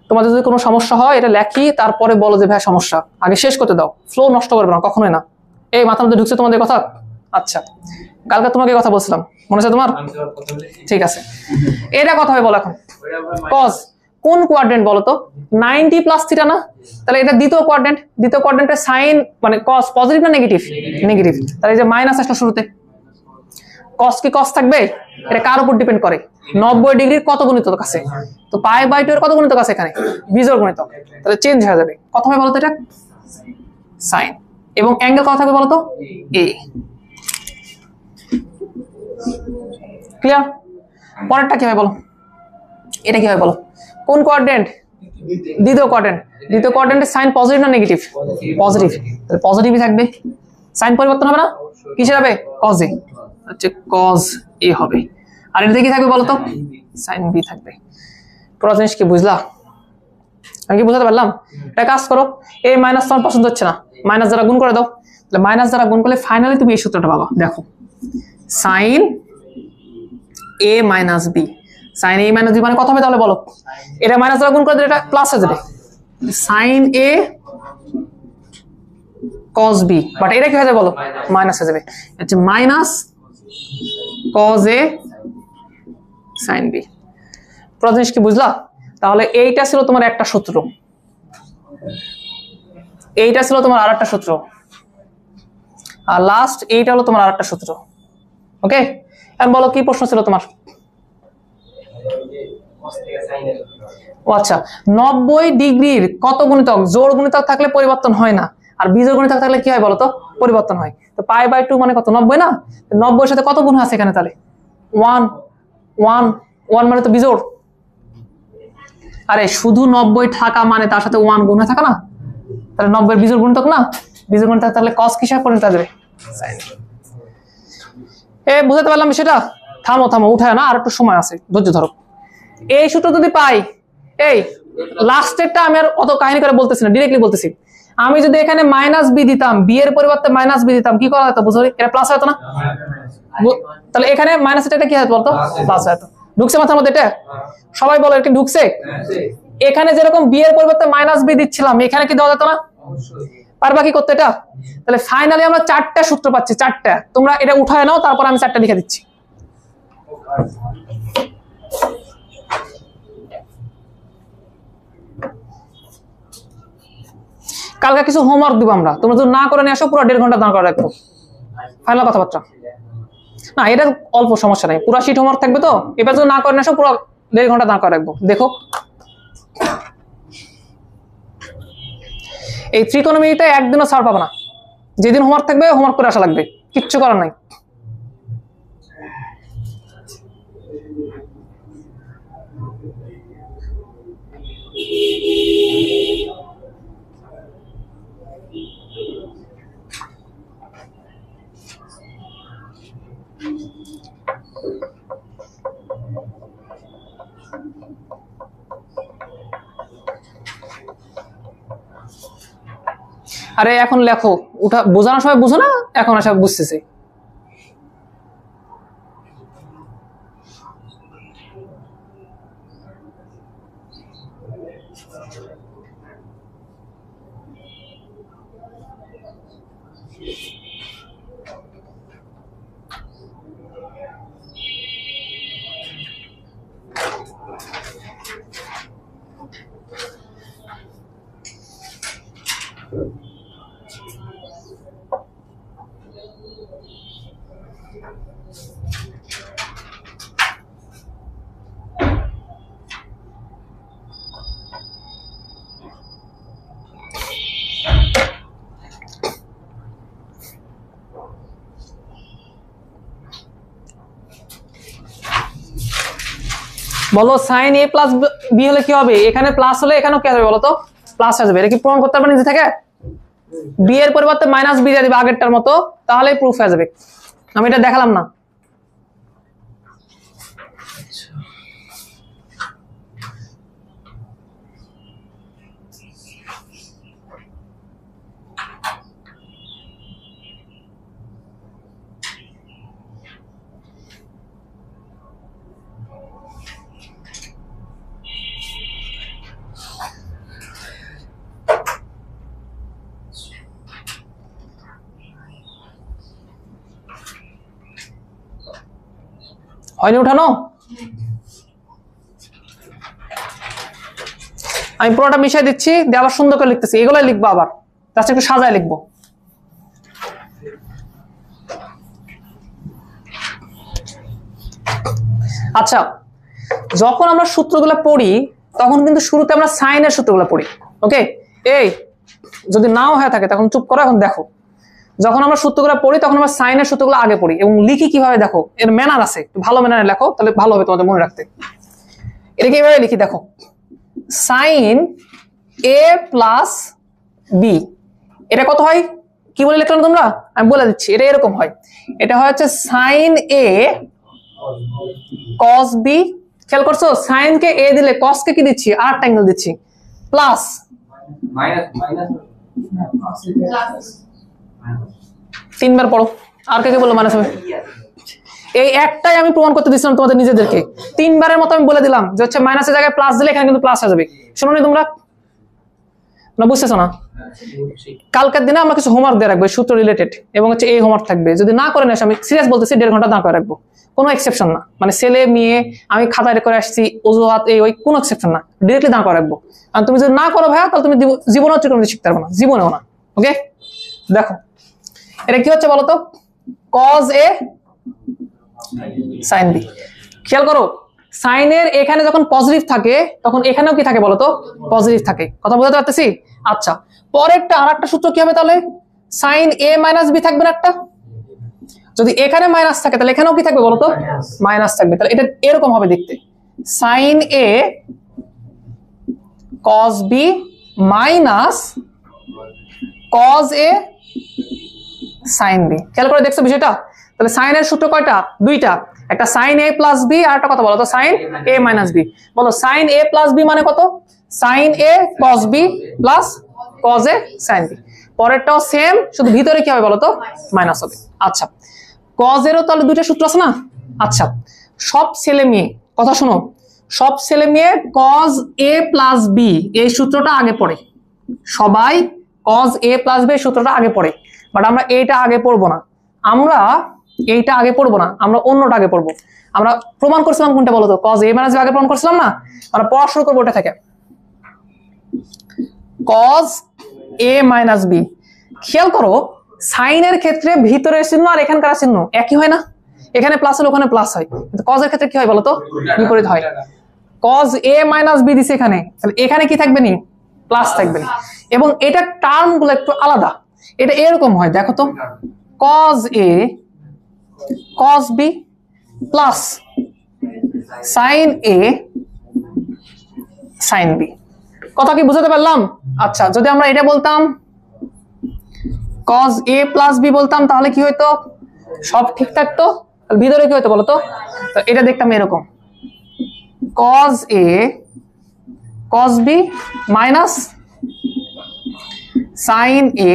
তোমাদের যদি কোনো সমস্যা হয় এটা লেখি, তারপরে বলো যে ভাই সমস্যা, আগে শেষ করতে দাও, ফ্লো নষ্ট করবে না কখনোই না। এই মাথার মধ্যে ঢুকছে তোমাদের কথা? আচ্ছা, কালকে তোমাকে কথা বলছিলাম, মনে আছে তোমার? ঠিক আছে, এটা কথা হবে বলো এখন, cos কোন কোয়াড্রেন্ট বলো তো, 90 প্লাস থিটা না, তাহলে এটা দ্বিতীয় কোয়াড্রেন্ট, দ্বিতীয় কোয়াড্রেন্টে সাইন মানে cos পজিটিভ না নেগেটিভ? নেগেটিভ, তাহলে এই যে মাইনাস আসলে শুরুতে, cos কি cos থাকবে, এটা কার উপর ডিপেন্ড করে, 90 ডিগ্রির কত গুণিতক আছে, তো π/2 এর কত গুণিতক আছে এখানে, বিজোড় গুণিতক, তাহলে চেঞ্জ হয়ে যাবে, কত হবে বলতো এটা, sin। এবং অ্যাঙ্গেল কত থাকবে বলতো, a। ক্লিয়ার? পরেরটা কি হয় বলো, এটা কি হয় বলো, কোন কোয়াড্রেন্ট, দ্বিতীয় কোয়াড্রেন্ট, দ্বিতীয় কোয়াড্রেন্টে সাইন পজিটিভ না নেগেটিভ, পজিটিভ, তাহলে পজিটিভই থাকবে, সাইন পরিবর্তন হবে না, কিসের হবে, cos a, হচ্ছে cos a হবে। আর এটা কি থাকবে বলতো, sin b থাকবে। পুরো জিনিস কি বুঝলা? আমি কি বুঝাতে পারলাম? এটা কাজ করো, a মাইনাস তোমার পছন্দ হচ্ছে না, মাইনাস দ্বারা গুণ করে দাও, তাহলে মাইনাস দ্বারা গুণ করলে ফাইনালি তুমি এই সূত্রটা পাবা। দেখো sin a minus b, sin a minus b মানে কত হবে তাহলে বলো, এটা মাইনাস দ্বারা গুণ করে দিলে এটা প্লাস হয়ে যাবে, sin a cos b, but এটা কি হয়ে যাবে বলো, মাইনাস হয়ে যাবে, হচ্ছে minus cos a sin b। পুরো জিনিস কি বুঝলা? তাহলে এইটা ছিল তোমার একটা সূত্র, এইটা ছিল তোমার আরেকটা সূত্র, আর লাস্ট এইটা হলো তোমার আরেকটা সূত্র। ওকে, এখন বলো কি প্রশ্ন ছিল তোমার? ও আচ্ছা, 90 ডিগ্রির কত গুণিতক, জোড় গুণিতক থাকলে পরিবর্তন হয় না, আর বিজোড় গুণিতক থাকলে কি হয় বলো তো, পরিবর্তন হয়। তো π/2 মানে কত, 90 না, 90 এর সাথে কত গুণ আছে এখানে, তাহলে 1 1 1 মানে তো বিজোড়, আরে শুধু 90 থাকা মানে তার সাথে 1 গুণ হয়ে থাকা না, তাহলে 90 এর বিজোড় গুণিতক না, বিজোড় গুণিতক, তাহলে cos কিসে পরিণত হবে, sin। বুঝাতে পারলাম সেটা? থামো থামো, উঠায় না, আর একটু সময় আছে, ধৈর্য ধরো। এই সূত্র যদি পাই, এই লাস্টেরটা আমি আর অত কাহিনী করে বলতেছি না, ডিরেক্টলি বলতেছি, আমি যদি এখানে মাইনাস বি দিতাম, বি এর পরিবর্তে মাইনাস বি দিতাম, কি করা হতো বুঝো, এটা প্লাস হতো না, তাহলে এখানে মাইনাস এটা কি হতো বলতো, প্লাস হতো। ঢুকছে মাথার মধ্যে এটা? সবাই বলো এটা ঢুকছে? এখানে যেরকম বি এর পরিবর্তে মাইনাস বি দিচ্ছিলাম, এখানে কি দেওয়া যেত না? পারবা কি করতে এটা? তাহলে ফাইনালি আমরা 4টা সূত্র পাচ্ছি, 4টা। তোমরা এটা উঠায় নাও, তারপর আমি 4টা লিখে দিচ্ছি। কালকে কিছু হোমওয়ার্ক দিব আমরা, তোমরা যদি না করে নিয়ে আসো পুরো 1.5 ঘন্টা দাঁড় করে রাখবো। ফাইনাল কথাবার্তা না, এটা অল্প সমস্যা নাই, পুরো শীট হোমওয়ার্ক থাকবে তো। এবার যদি না করে নিয়ে আসো পুরো 1.5 ঘন্টা দাঁড় করে রাখবো। দেখো এই ত্রিকোণমিতিতে একদিনও ছাড় পাবো না, যেদিন হোমওয়ার্ক থাকবে হোমওয়ার্ক করে আসা লাগবে, কিচ্ছু করার নাই। আরে এখন লেখো, উঠা বোঝানোর সময় বুঝো না, এখন আসা বুঝতেছি। বলো সাইন এ প্লাস বি হলে কি হবে? এখানে প্লাস হলে এখানেও কি আসবে বলো তো? প্লাস আসবে। এটা কি প্রমাণ করতে পারবে নিজে থেকে? বি এর পরিবর্তে মাইনাস বি দিয়ে দিবে আগেরটার মতো, তাহলেই প্রুফ আসবে। আমি এটা দেখালাম না। হয়নি উঠানো? আমি পুরোটা মিশিয়ে দিচ্ছি, দিয়ে আবার সুন্দর করে লিখতেছি। এগুলাই লিখবো, আবার জাস্ট একটু সাজায় লিখবো। আচ্ছা, যখন আমরা সূত্রগুলো পড়ি তখন কিন্তু শুরুতে আমরা সাইনের সূত্রগুলো পড়ি। ওকে, এই যদি নাও হয়ে থাকে তখন চুপ করো, এখন দেখো। যখন আমরা সূত্রগুলো পড়ি তখন আমরা সাইনের সূত্রগুলো আগে পড়ি এবং লিখি কিভাবে দেখো, এর ম্যানার আছে, ভালো ম্যানারে লেখো, তাহলে ভালো হবে তোমাদের মনে রাখতে। এটাকে এইভাবে লিখি, দেখো সাইন এ প্লাস বি, এটা কত হয়? কি বলে লিখলাম তোমরা? আমি বলে দিচ্ছি, এটা এরকম হয়। এটা হয় হচ্ছে সাইন এ কস বি। খেয়াল করছো, সাইন কে এ দিলে কস কে কি দিচ্ছি? আর একটা অ্যাঙ্গেল দিচ্ছি, প্লাস তিনবার পড়ো। আর কে বললো মাইনাস হবে? এই একটাই আমি প্রমাণ করতে দিচ্ছিলাম তোমাদের নিজেদেরকে। 3 বারের মতো আমি বলে দিলাম যে হচ্ছে মাইনাসের জায়গায় প্লাস দিলে এখানে কিন্তু প্লাস হয়ে যাবে। শোনোনি তোমরা? না বুঝতেছো না? কালকের দিনে আমরা কিছু হোমওয়ার্ক দিয়ে রাখবো সূত্র রিলেটেড, এবং হচ্ছে এই হোমওয়ার্ক থাকবে। যদি না করে নেস, আমি সিরিয়াস বলতেছি, 1.5 ঘন্টা না করে রাখবো। কোনো এক্সেপশন না, মানে ছেলে মেয়ে আমি খাতায় করে আসছি অজুহাত এই ওই কোনো এক্সেপশন না, ডিরেক্টলি দাঁড় করে রাখবো। আর তুমি যদি না করো ভাইয়া, তাহলে তুমি জীবনেও ত্রিকোণমিতি শিখতে পারবে না, জীবনেও না। ওকে, দেখো এটা কি হচ্ছে বলো তো? কজ এ সাইন বি। খেয়াল করো, সাইনের এখানে যখন পজিটিভ থাকে তখন এখানেও কি থাকে বলো তো? পজিটিভ থাকে। কথা বুঝতে পারতেছি? আচ্ছা, পরেরটা আর একটা সূত্র কি হবে তাহলে? সাইন এ মাইনাস বি থাকবে না একটা? যদি এখানে মাইনাস থাকে তাহলে এখানেও কি থাকবে বলো তো? মাইনাস থাকবে। তাহলে এটা এরকম হবে দেখতে, সাইন এ কস বি মাইনাস কজ এ সাইন বি। খেয়াল করে দেখছো বিষয়টা? তাহলে সাইনের সূত্র কয়টা? 2টা, একটা সাইন এ প্লাস বি আর একটা কত বলো তো? Sine A minus B. বলো সাইন এ প্লাস বি মানে কত? সাইন এ কস বি প্লাস কজ এ সাইন বি। পরেরটাও সেম, শুধু ভিতরে কি হবে বলো তো? মাইনাস হবে। আচ্ছা, কজ এরও তাহলে 2টা সূত্র আছে না? আচ্ছা, সব ছেলে মেয়ে কথা শোনো, সব ছেলে মেয়ে cos a প্লাস বি এই সূত্রটা আগে পড়ে, সবাই cos a প্লাস বি সূত্রটা আগে পড়ে, বাট আমরা এইটা আগে পড়বো না, আমরা এইটা আগে পড়বো না, আমরা অন্যটা আগে পড়বো। আমরা প্রমাণ করছিলাম কোনটা বলতো, cos a মাইনাস বি আগে প্রমাণ করছিলাম না, আমরা পড়া শুরু করবো ওটা থেকে। cos a মাইনাস বি, খেয়াল করো সাইনের ক্ষেত্রে ভিতরের চিহ্ন আর এখানকার চিহ্ন একই হয় না, এখানে প্লাস হলে ওখানে প্লাস হয়, কিন্তু cos এর ক্ষেত্রে কি হয় বলতো, বিপরীত হয়। cos a মাইনাস বি দিছে এখানে, তাহলে এখানে কি থাকবে নি, প্লাস থাকবে না, এবং এটা টার্ম গুলো একটু আলাদা, এটা এরকম হয় দেখো তো, cos a cos b plus sin a sin b, কথা কি বুঝাতে পারলাম? আচ্ছা, যদি আমরা এটা বলতাম cos a প্লাস b বলতাম তাহলে কি হইতো, সব ঠিক থাকতো, ভিতরে কি হইতো বলতো, তো এটা দেখতাম এরকম cos a cos b minus sin a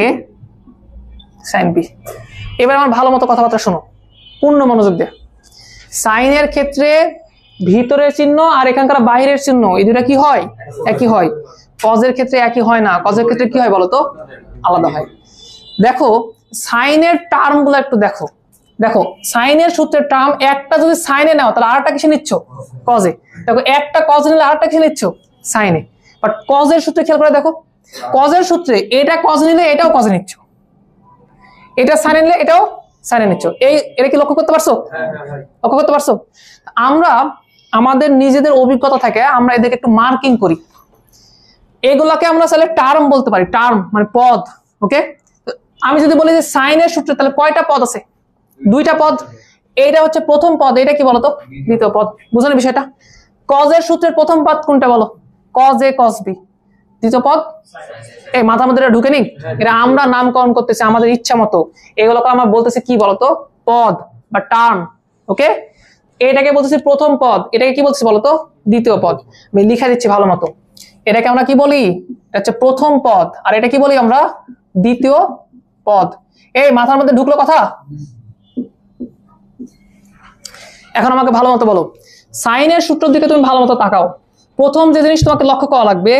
sin b। এবার আমার ভালো মতো কথাবার্তা শোনো, পূর্ণ মনোযোগ দিয়ে। সাইনের ক্ষেত্রে ভিতরের চিহ্ন আর এখানকার বাইরের চিহ্ন এই দুটা কি হয়, একই হয়। cos এর ক্ষেত্রে একই হয় না, cos এর ক্ষেত্রে কি হয় বলতো, আলাদা হয়। দেখো সাইনের টার্ম গুলো একটু দেখো, দেখো সাইনের সূত্রের টার্ম একটা যদি সাইনে নাও তাহলে আরেকটা কিসে নিচ্ছ, cos এ। দেখো একটা cos নিলে আরেকটা কিসে নিচ্ছ, সাইনে। বাট cos এর সূত্রে খেয়াল করে দেখো, cos এর সূত্রে এটা cos নিলে এটাও cos নিচ্ছ, এটা সাইনে নিলে এটাও সাইনে নিচ্ছ, এটা কি লক্ষ্য করতে পারছো, লক্ষ্য করতে পারছো? আমরা আমাদের নিজেদের অভিজ্ঞতা থেকে আমরা এদেরকে একটু মার্কিং করি, এগুলাকে আমরা তাহলে টার্ম বলতে পারি, টার্ম মানে পদ। ওকে, আমি যদি বলি যে সাইনের সূত্রে তাহলে কয়টা পদ আছে, দুইটা পদ, এইটা হচ্ছে প্রথম পদ, এটা কি বলতো, দ্বিতীয় পদ। বুঝলেন বিষয়টা? cos এর সূত্রের প্রথম পদ কোনটা বলো, cos a cos b, দ্বিতীয় পদ এই মাথার মধ্যে ঢুকে নি, এটা আমরা নামকরণ করতেছি আমাদের ইচ্ছা মতো, এগুলোকে আমরা বলতেছি কি বলতো, পদ বা টার্ম। ওকে, এটাকে বলতেছি প্রথম পদ, এটাকে কি বলতেছি বলতো, দ্বিতীয় পদ। আমি লিখে দিচ্ছি ভালো মতো, এটাকে আমরা কি বলি, এটা হচ্ছে প্রথম পদ, আর এটা কি বলি আমরা, দ্বিতীয় পদ। এই মাথার মধ্যে ঢুকলো কথা? এখন আমাকে ভালো মতো বলো, সাইনের সূত্রের দিকে তুমি ভালো মতো তাকাও। প্রথম যে জিনিস তোমাকে লক্ষ্য করা লাগবে,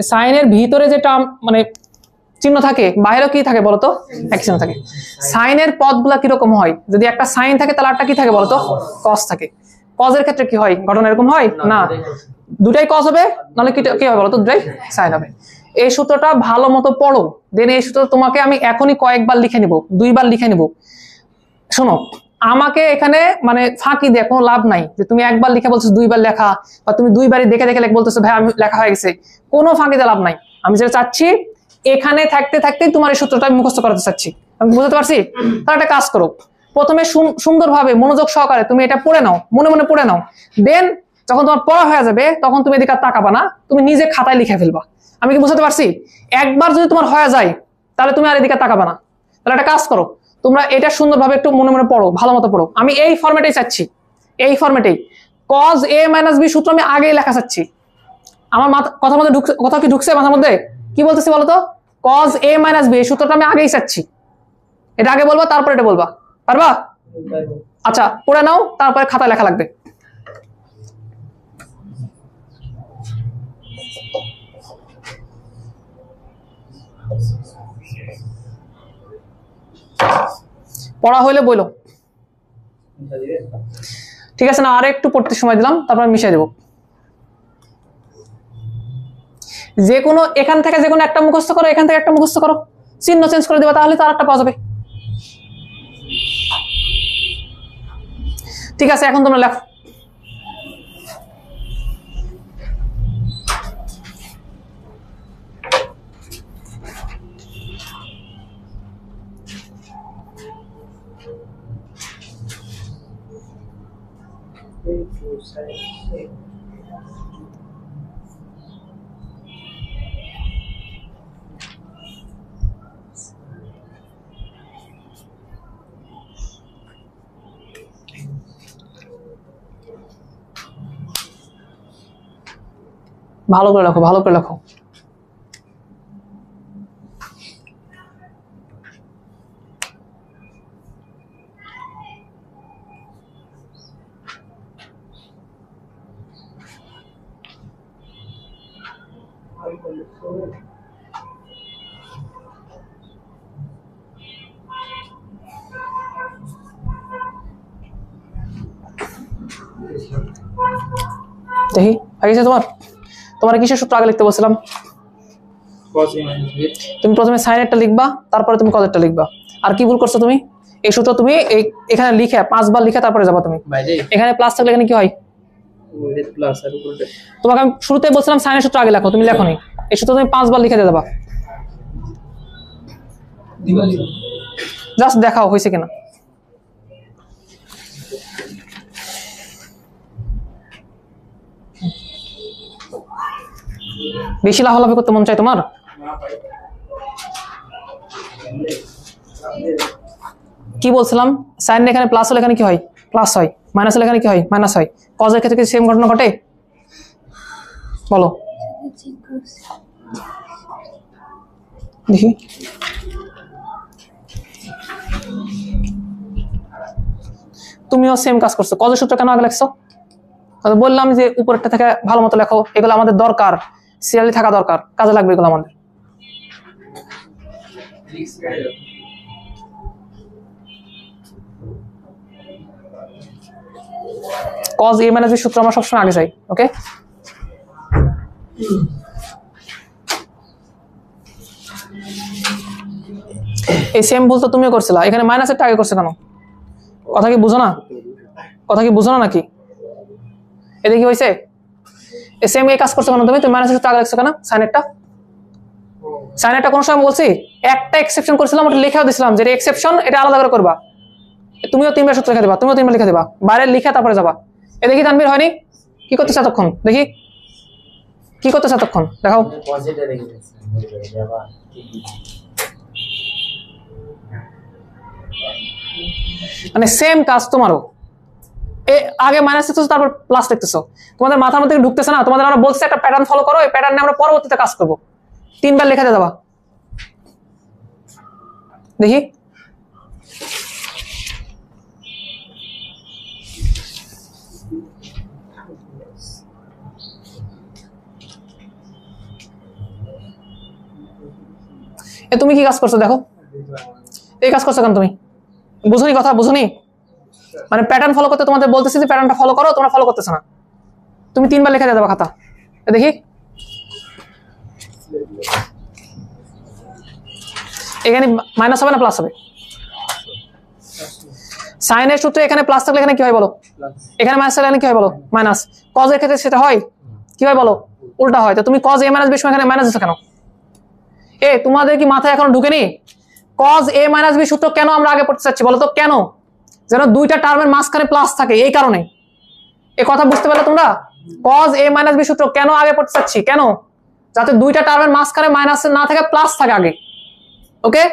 সাইনের ভিতরে যে টার্ম মানে চিহ্ন থাকে, বাইরেও কি থাকে বলতো, এক চিহ্ন থাকে। সাইনের পদগুলা কিরকম হয়, যদি একটা সাইন থাকে তাহলে একটা কি থাকে বলতো, cos থাকে। cos এর ক্ষেত্রে কি হয়, ঘটনা এরকম হয় না, দুটাই cos হবে, নাহলে কি হবে বলতো, দুটাই সাইন হবে। এই সূত্রটা ভালো মতো পড়ো, দেন এই সূত্র তোমাকে আমি এখনই কয়েকবার লিখে নিব, দুইবার লিখে নিব। শোনো, আমাকে এখানে মানে ফাঁকি দিয়ে কোনো লাভ নাই, যে তুমি একবার লিখে বলছো দুইবার লেখা, বা তুমি দুইবারই দেখে দেখে বলতেছো ভাই আমি লেখা হয়ে গেছে, কোনো ফাঁকি দিয়ে লাভ নাই। আমি যেটা চাচ্ছি, এখানে থাকতে থাকতেই তোমার এই সূত্রটা আমি মুখস্থ করাতে চাচ্ছি। আমি বুঝতে পারছি? তাহলে একটা কাজ করো, প্রথমে সুন্দরভাবে মনোযোগ সহকারে তুমি এটা পড়ে নাও, মনে মনে পড়ে নাও, দেন যখন তোমার পড়া হয়ে যাবে তখন তুমি এদিকে তাকাবা না, তুমি নিজে খাতায় লিখে ফেলবা। আমি কি বুঝতে পারছি? একবার যদি তোমার হয়ে যায় তাহলে তুমি আর এদিকে তাকাবা না। তাহলে একটা কাজ করো, তোমরা এটা সুন্দরভাবে একটু মনে মনে পড়ো, ভালো মতো পড়ো। আমি এই ফরম্যাটেই চাচ্ছি, এই ফরম্যাটেই cos a মাইনাস বি সূত্র আমি আগেই লেখা চাচ্ছি। আমার কথার মধ্যে ঢুকছে, কথা কি ঢুকছে মাথার মধ্যে? কি বলতেছি বলতো, cos a মাইনাস বি এই সূত্রটা আমি আগেই চাচ্ছি, এটা আগে বলবা তারপর এটা বলবা, পারবা? আচ্ছা পড়ে নাও, তারপরে খাতায় লেখা লাগবে। পড়া হইলে বইলো, ঠিক আছে না? আর একটু পড়তে সময় দিলাম, তারপর মিশিয়ে দেবো। যে কোনো এখান থেকে যে কোনো একটা মুখস্থ করো, এখান থেকে একটা মুখস্থ করো, চিহ্ন চেঞ্জ করে দেবা, তাহলে তো আর একটা পাওয়া যাবে। ঠিক আছে, এখন তোমরা লেখো। ভালো করে লেখো, ভালো করে লেখো। দেখি আগে তোমার কিসের সূত্র আগে লিখতে বলছিলাম? তুমি প্রথমে সাইনেরটা লিখবা, তারপরে তুমি কজেরটা লিখবা। আর কি ভুল করছো তুমি? এই সূত্র তুমি এখানে লিখে 5 বার লিখে তারপরে যাবা তুমি। এখানে প্লাস থাকলে এখানে কি হয়? তোমাকে আমি শুরুতে বলছিলাম সাইনের সূত্র আগে লেখো, তুমি লেখোনি। এই সূত্র তুমি 5 বার লিখে দিয়ে দেবা। জাস্ট দেখাও হয়েছে কিনা। বেশি লাফালাফি করতে মন চাই তোমার? কি বলছিলাম? সাইন এখানে প্লাস হলে এখানে কি হয়? প্লাস হয়। মাইনাস হলে এখানে কি হয়? মাইনাস হয়। কজের ক্ষেত্রে কি সেম ঘটনা ঘটে? বলো দেখি। তুমিও সেম কাজ করছো। কজের সূত্র কেন আগে লেখছো? বললাম যে উপরেরটা থেকে ভালো মতো লেখো, এগুলো আমাদের দরকার, সিরিয়ালি থাকা দরকার, কাজে লাগবে এগুলো আমাদের। cos a minus b সূত্র আমরা সবসময় আগে যাই। ওকে, এই সেম ভুল তো তুমিও করছিলা। এখানে মাইনাসেরটা আগে করছে কেন? কথা কি বুঝো না? কথা কি বুঝো না নাকি? এদিকে কি হয়েছে? এই সেম এই কাজ করছো কেন তুমি? তুমি মাইনাসের সূত্র আগে লিখছো কেন? সাইনেরটা কোন সময় বলছি একটা এক্সেপশন করেছিলাম, ওটা লেখাও দিছিলাম যে এক্সেপশন, এটা আলাদা করে করবা। তুমিও 3 বার সূত্র লিখে দেবা, তুমিও 3 বার লিখে দেবা, বাইরে লিখে তারপরে যাবা। এ দেখি তানভীর হয়নি? কি করতেছ এতক্ষণ? দেখি কি করতেছ এতক্ষণ, দেখাও। মানে সেম কাজ তোমারও। আগে মাইনাস লিখতেছো, তারপর প্লাস লিখতেছো। তোমাদের মাথার মধ্যে ঢুকতেছে না? তোমাদের আমরা বলছি একটা প্যাটার্ন ফলো করো, এই প্যাটার্নে আমরা পরবর্তীতে কাজ করবো। 3 বার লিখে দেবা। দেখি তুমি কি কাজ করছো? দেখো এই কাজ করছো কেন তুমি? বুঝুনি কথা? বুঝুনি? মানে প্যাটার্ন ফলো করতে তোমাদের বলতেছি যে প্যাটার্নটা ফলো করো, তোমরা ফলো করতেছ না। তুমি 3 বার লিখে দিয়ে দেবা খাতা। দেখি এখানে মাইনাস হবে না প্লাস হবে? সাইনের সূত্রে এখানে প্লাস থাকলে এখানে কি হয় বলো? এখানে মাইনাস থাকলে এখানে কি হয় বলো? মাইনাস। কজ এর ক্ষেত্রে সেটা হয় কি হয় বলো? উল্টা হয়। তো তুমি কজ a মাইনাস b সময় এখানে মাইনাস দিছো কেন? তোমাদের কি মাথায় এখনো ঢুকেনি কজ a মাইনাস b সূত্র কেন আমরা আগে পড়তে চাচ্ছি বলো তো? কেন? যেন দুইটা টার্মের মাঝখানে প্লাস থাকে, এই কারণে। এই কথা বুঝতে পারলে তোমরা? কজ a মাইনাস b সূত্র কেন আগে পড়তে চাচ্ছি? কেন? যাতে দুইটা টার্মের মাঝখানে মাইনাস না থাকে, প্লাস থাকে আগে। ওকে,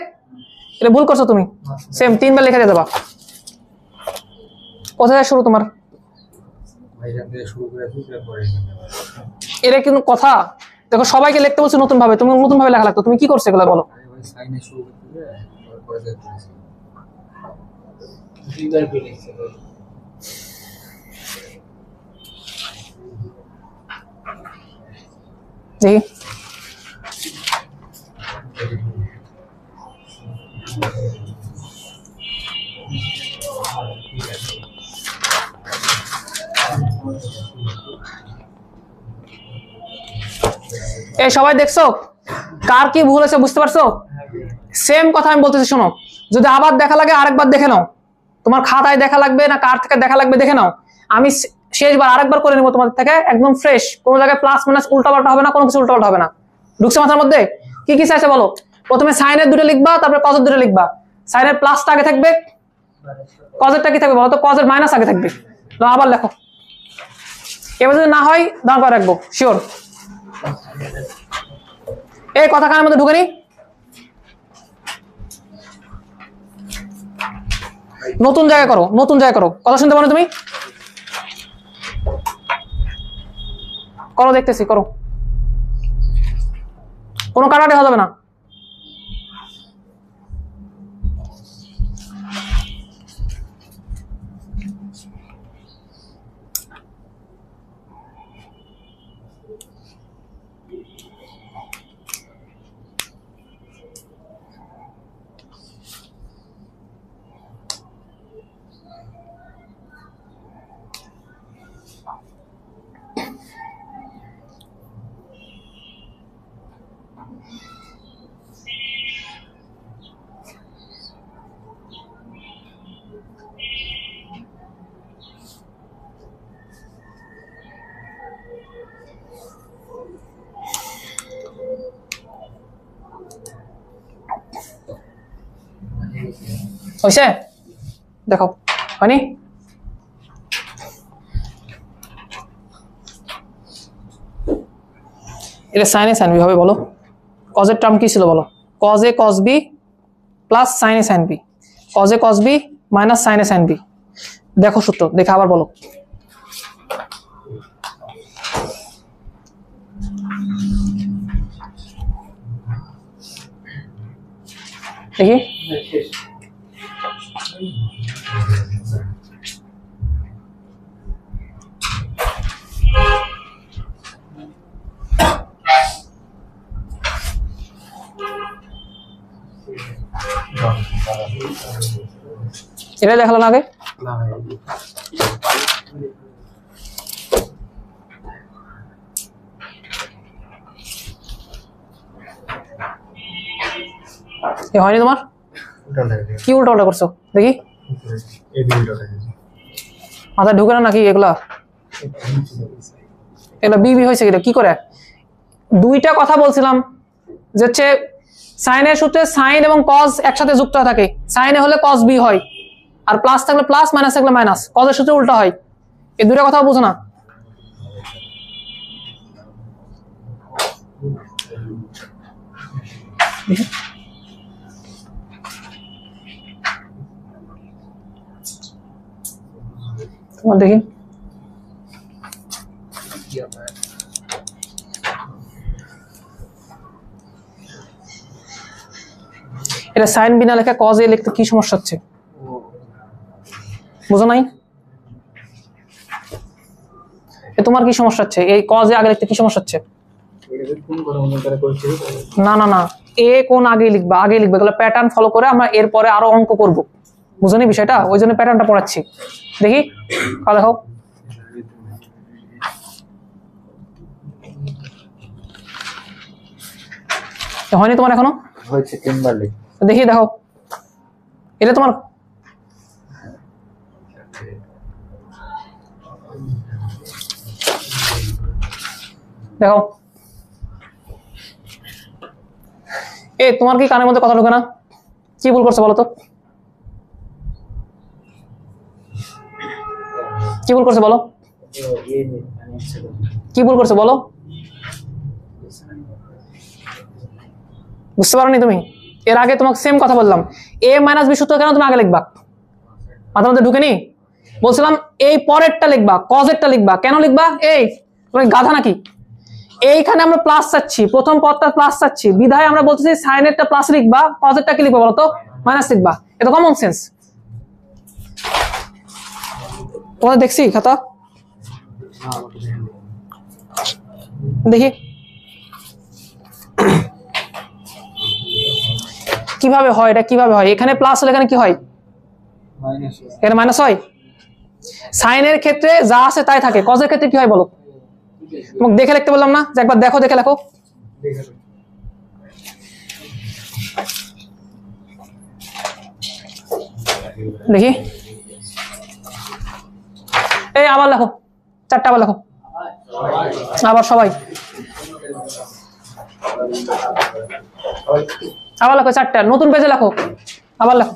এটা ভুল করছো তুমি। সেম 3 বার লিখে দিয়ে দেবা। কোথায় শুরু তোমার? এটা কিন্তু কথা। দেখো সবাইকে লিখতে বলছো নতুন ভাবে, তুমি নতুন ভাবে লেখা লাগতো। তুমি কি করছো এগুলো বলো? দেখি এই সবাই দেখছো কার কি ভুল হয়েছে? বুঝতে পারছো? সেম কথা আমি বলতেছি, শোনো। যদি আবার দেখা লাগে আরেকবার দেখে নাও। তোমার খাতায় দেখা লাগবে না কার থেকে দেখা লাগবে দেখে নাও। আমি শেষবার আরেকবার করে নেবো তোমাদের থেকে, একদম ফ্রেশ। কোনো জায়গায় প্লাস মাইনাস উল্টাপাল্টা হবে না, কোনো কিছু উল্টাপাল্টা হবে না। ঢুকছে মাথার মধ্যে? কি কি চাইছে বলো? প্রথমে সাইনের দুটো লিখবা, তারপরে কজের দুটো লিখবা। সাইনের প্লাসটা আগে থাকবে, কজেরটা কি থাকবে বলো তো? কজের মাইনাস আগে থাকবে। আবার লেখো। এবার যদি না হয় দাঁড় করে রাখবো, শিওর। এই কথা কানের মধ্যে ঢুকেনি? নতুন জায়গায় করো, নতুন জায়গায় করো। কথা শুনতে পারো তুমি? করো, দেখতেছি, করো। কোনো কাটাকাটি হয়ে যাবে না। হয়েছে? দেখো হয়নি? এটা সাইন এ সাইন বি হবে বলো। কজের টার্ম কি ছিল বলো? Cos a cos b plus sine a sine b, cos a cos b minus sine a sine b. দেখো সূত্র, দেখে আবার বলো। দেখি এটা দেখালো না আগে? হয়নি তোমার? কি উল্টা উল্টা করছো দেখি? মাথা ঢুকে না নাকি এগুলা? এগুলা বিবি হয়েছে কি করে? দুইটা কথা বলছিলাম যে হচ্ছে সাইনের সূত্রে সাইন এবং কজ একসাথে যুক্ত থাকে। সাইনে হলে কজ বি হয়, আর প্লাস থাকলে প্লাস, মাইনাস থাকলে মাইনাস। কজের সূত্রে উল্টা হয়। এই দুইটা কথা বুঝো না? তোমার দেখি এটা সাইন বিনা লেখা কজ এ লিখতে কি সমস্যা হচ্ছে বুঝো নাই? তোমার কি সমস্যা হচ্ছে? এই কজ এ আগে লিখতে কি সমস্যা হচ্ছে? না না না, এ কোন আগে লিখবা, আগে লিখবা। এগুলো প্যাটার্ন ফলো করে আমরা এরপরে আরো অঙ্ক করব, বুঝনি বিষয়টা? ওই জন্য প্যাটার্নটা পড়াচ্ছি। দেখি দেখাও। হয়নি তোমার এখনো? হয়েছে তিনবার লিখ। দেখি দেখো, এটা তোমার দেখো। এ তোমার কি কানের মধ্যে কথা ঢোকে না? কি ভুল করছো বলো তো? কি ভুল করছো বলো? কি ভুল করছো বলো? বুঝতে পারোনি তুমি? এর আগে তোমাকে সেম কথা বললাম, এ মাইনাস বি সূত্র কেন তুমি আগে লিখবা? মাথার মধ্যে ঢুকেনি? বলছিলাম এই পরেরটা লিখবা, কজেরটা লিখবা। কেন লিখবা? এই তুমি গাধা নাকি? এইখানে আমরা প্লাস চাচ্ছি, প্রথম পদটা প্লাস চাচ্ছি, বিধায় আমরা বলতেছি সাইনেরটা প্লাস লিখবা, কজেরটা কি লিখবা বলো তো? মাইনাস লিখবা। এটা কমন সেন্স। তোমাদের দেখছি খাতা, দেখি কিভাবে হয়। এটা কিভাবে হয়? এখানে প্লাস হলে এখানে কি হয়? এখানে মাইনাস হয়। সাইনের ক্ষেত্রে যা আছে তাই থাকে, কজের ক্ষেত্রে কি হয় বলো? তোমাকে দেখে লিখতে বললাম না যে একবার দেখো, দেখে লেখো। দেখি এই আবার লেখো, চারটা আবার লেখো, আবার সবাই আবার লেখো, চারটা নতুন পেজে লেখো, আবার লেখো।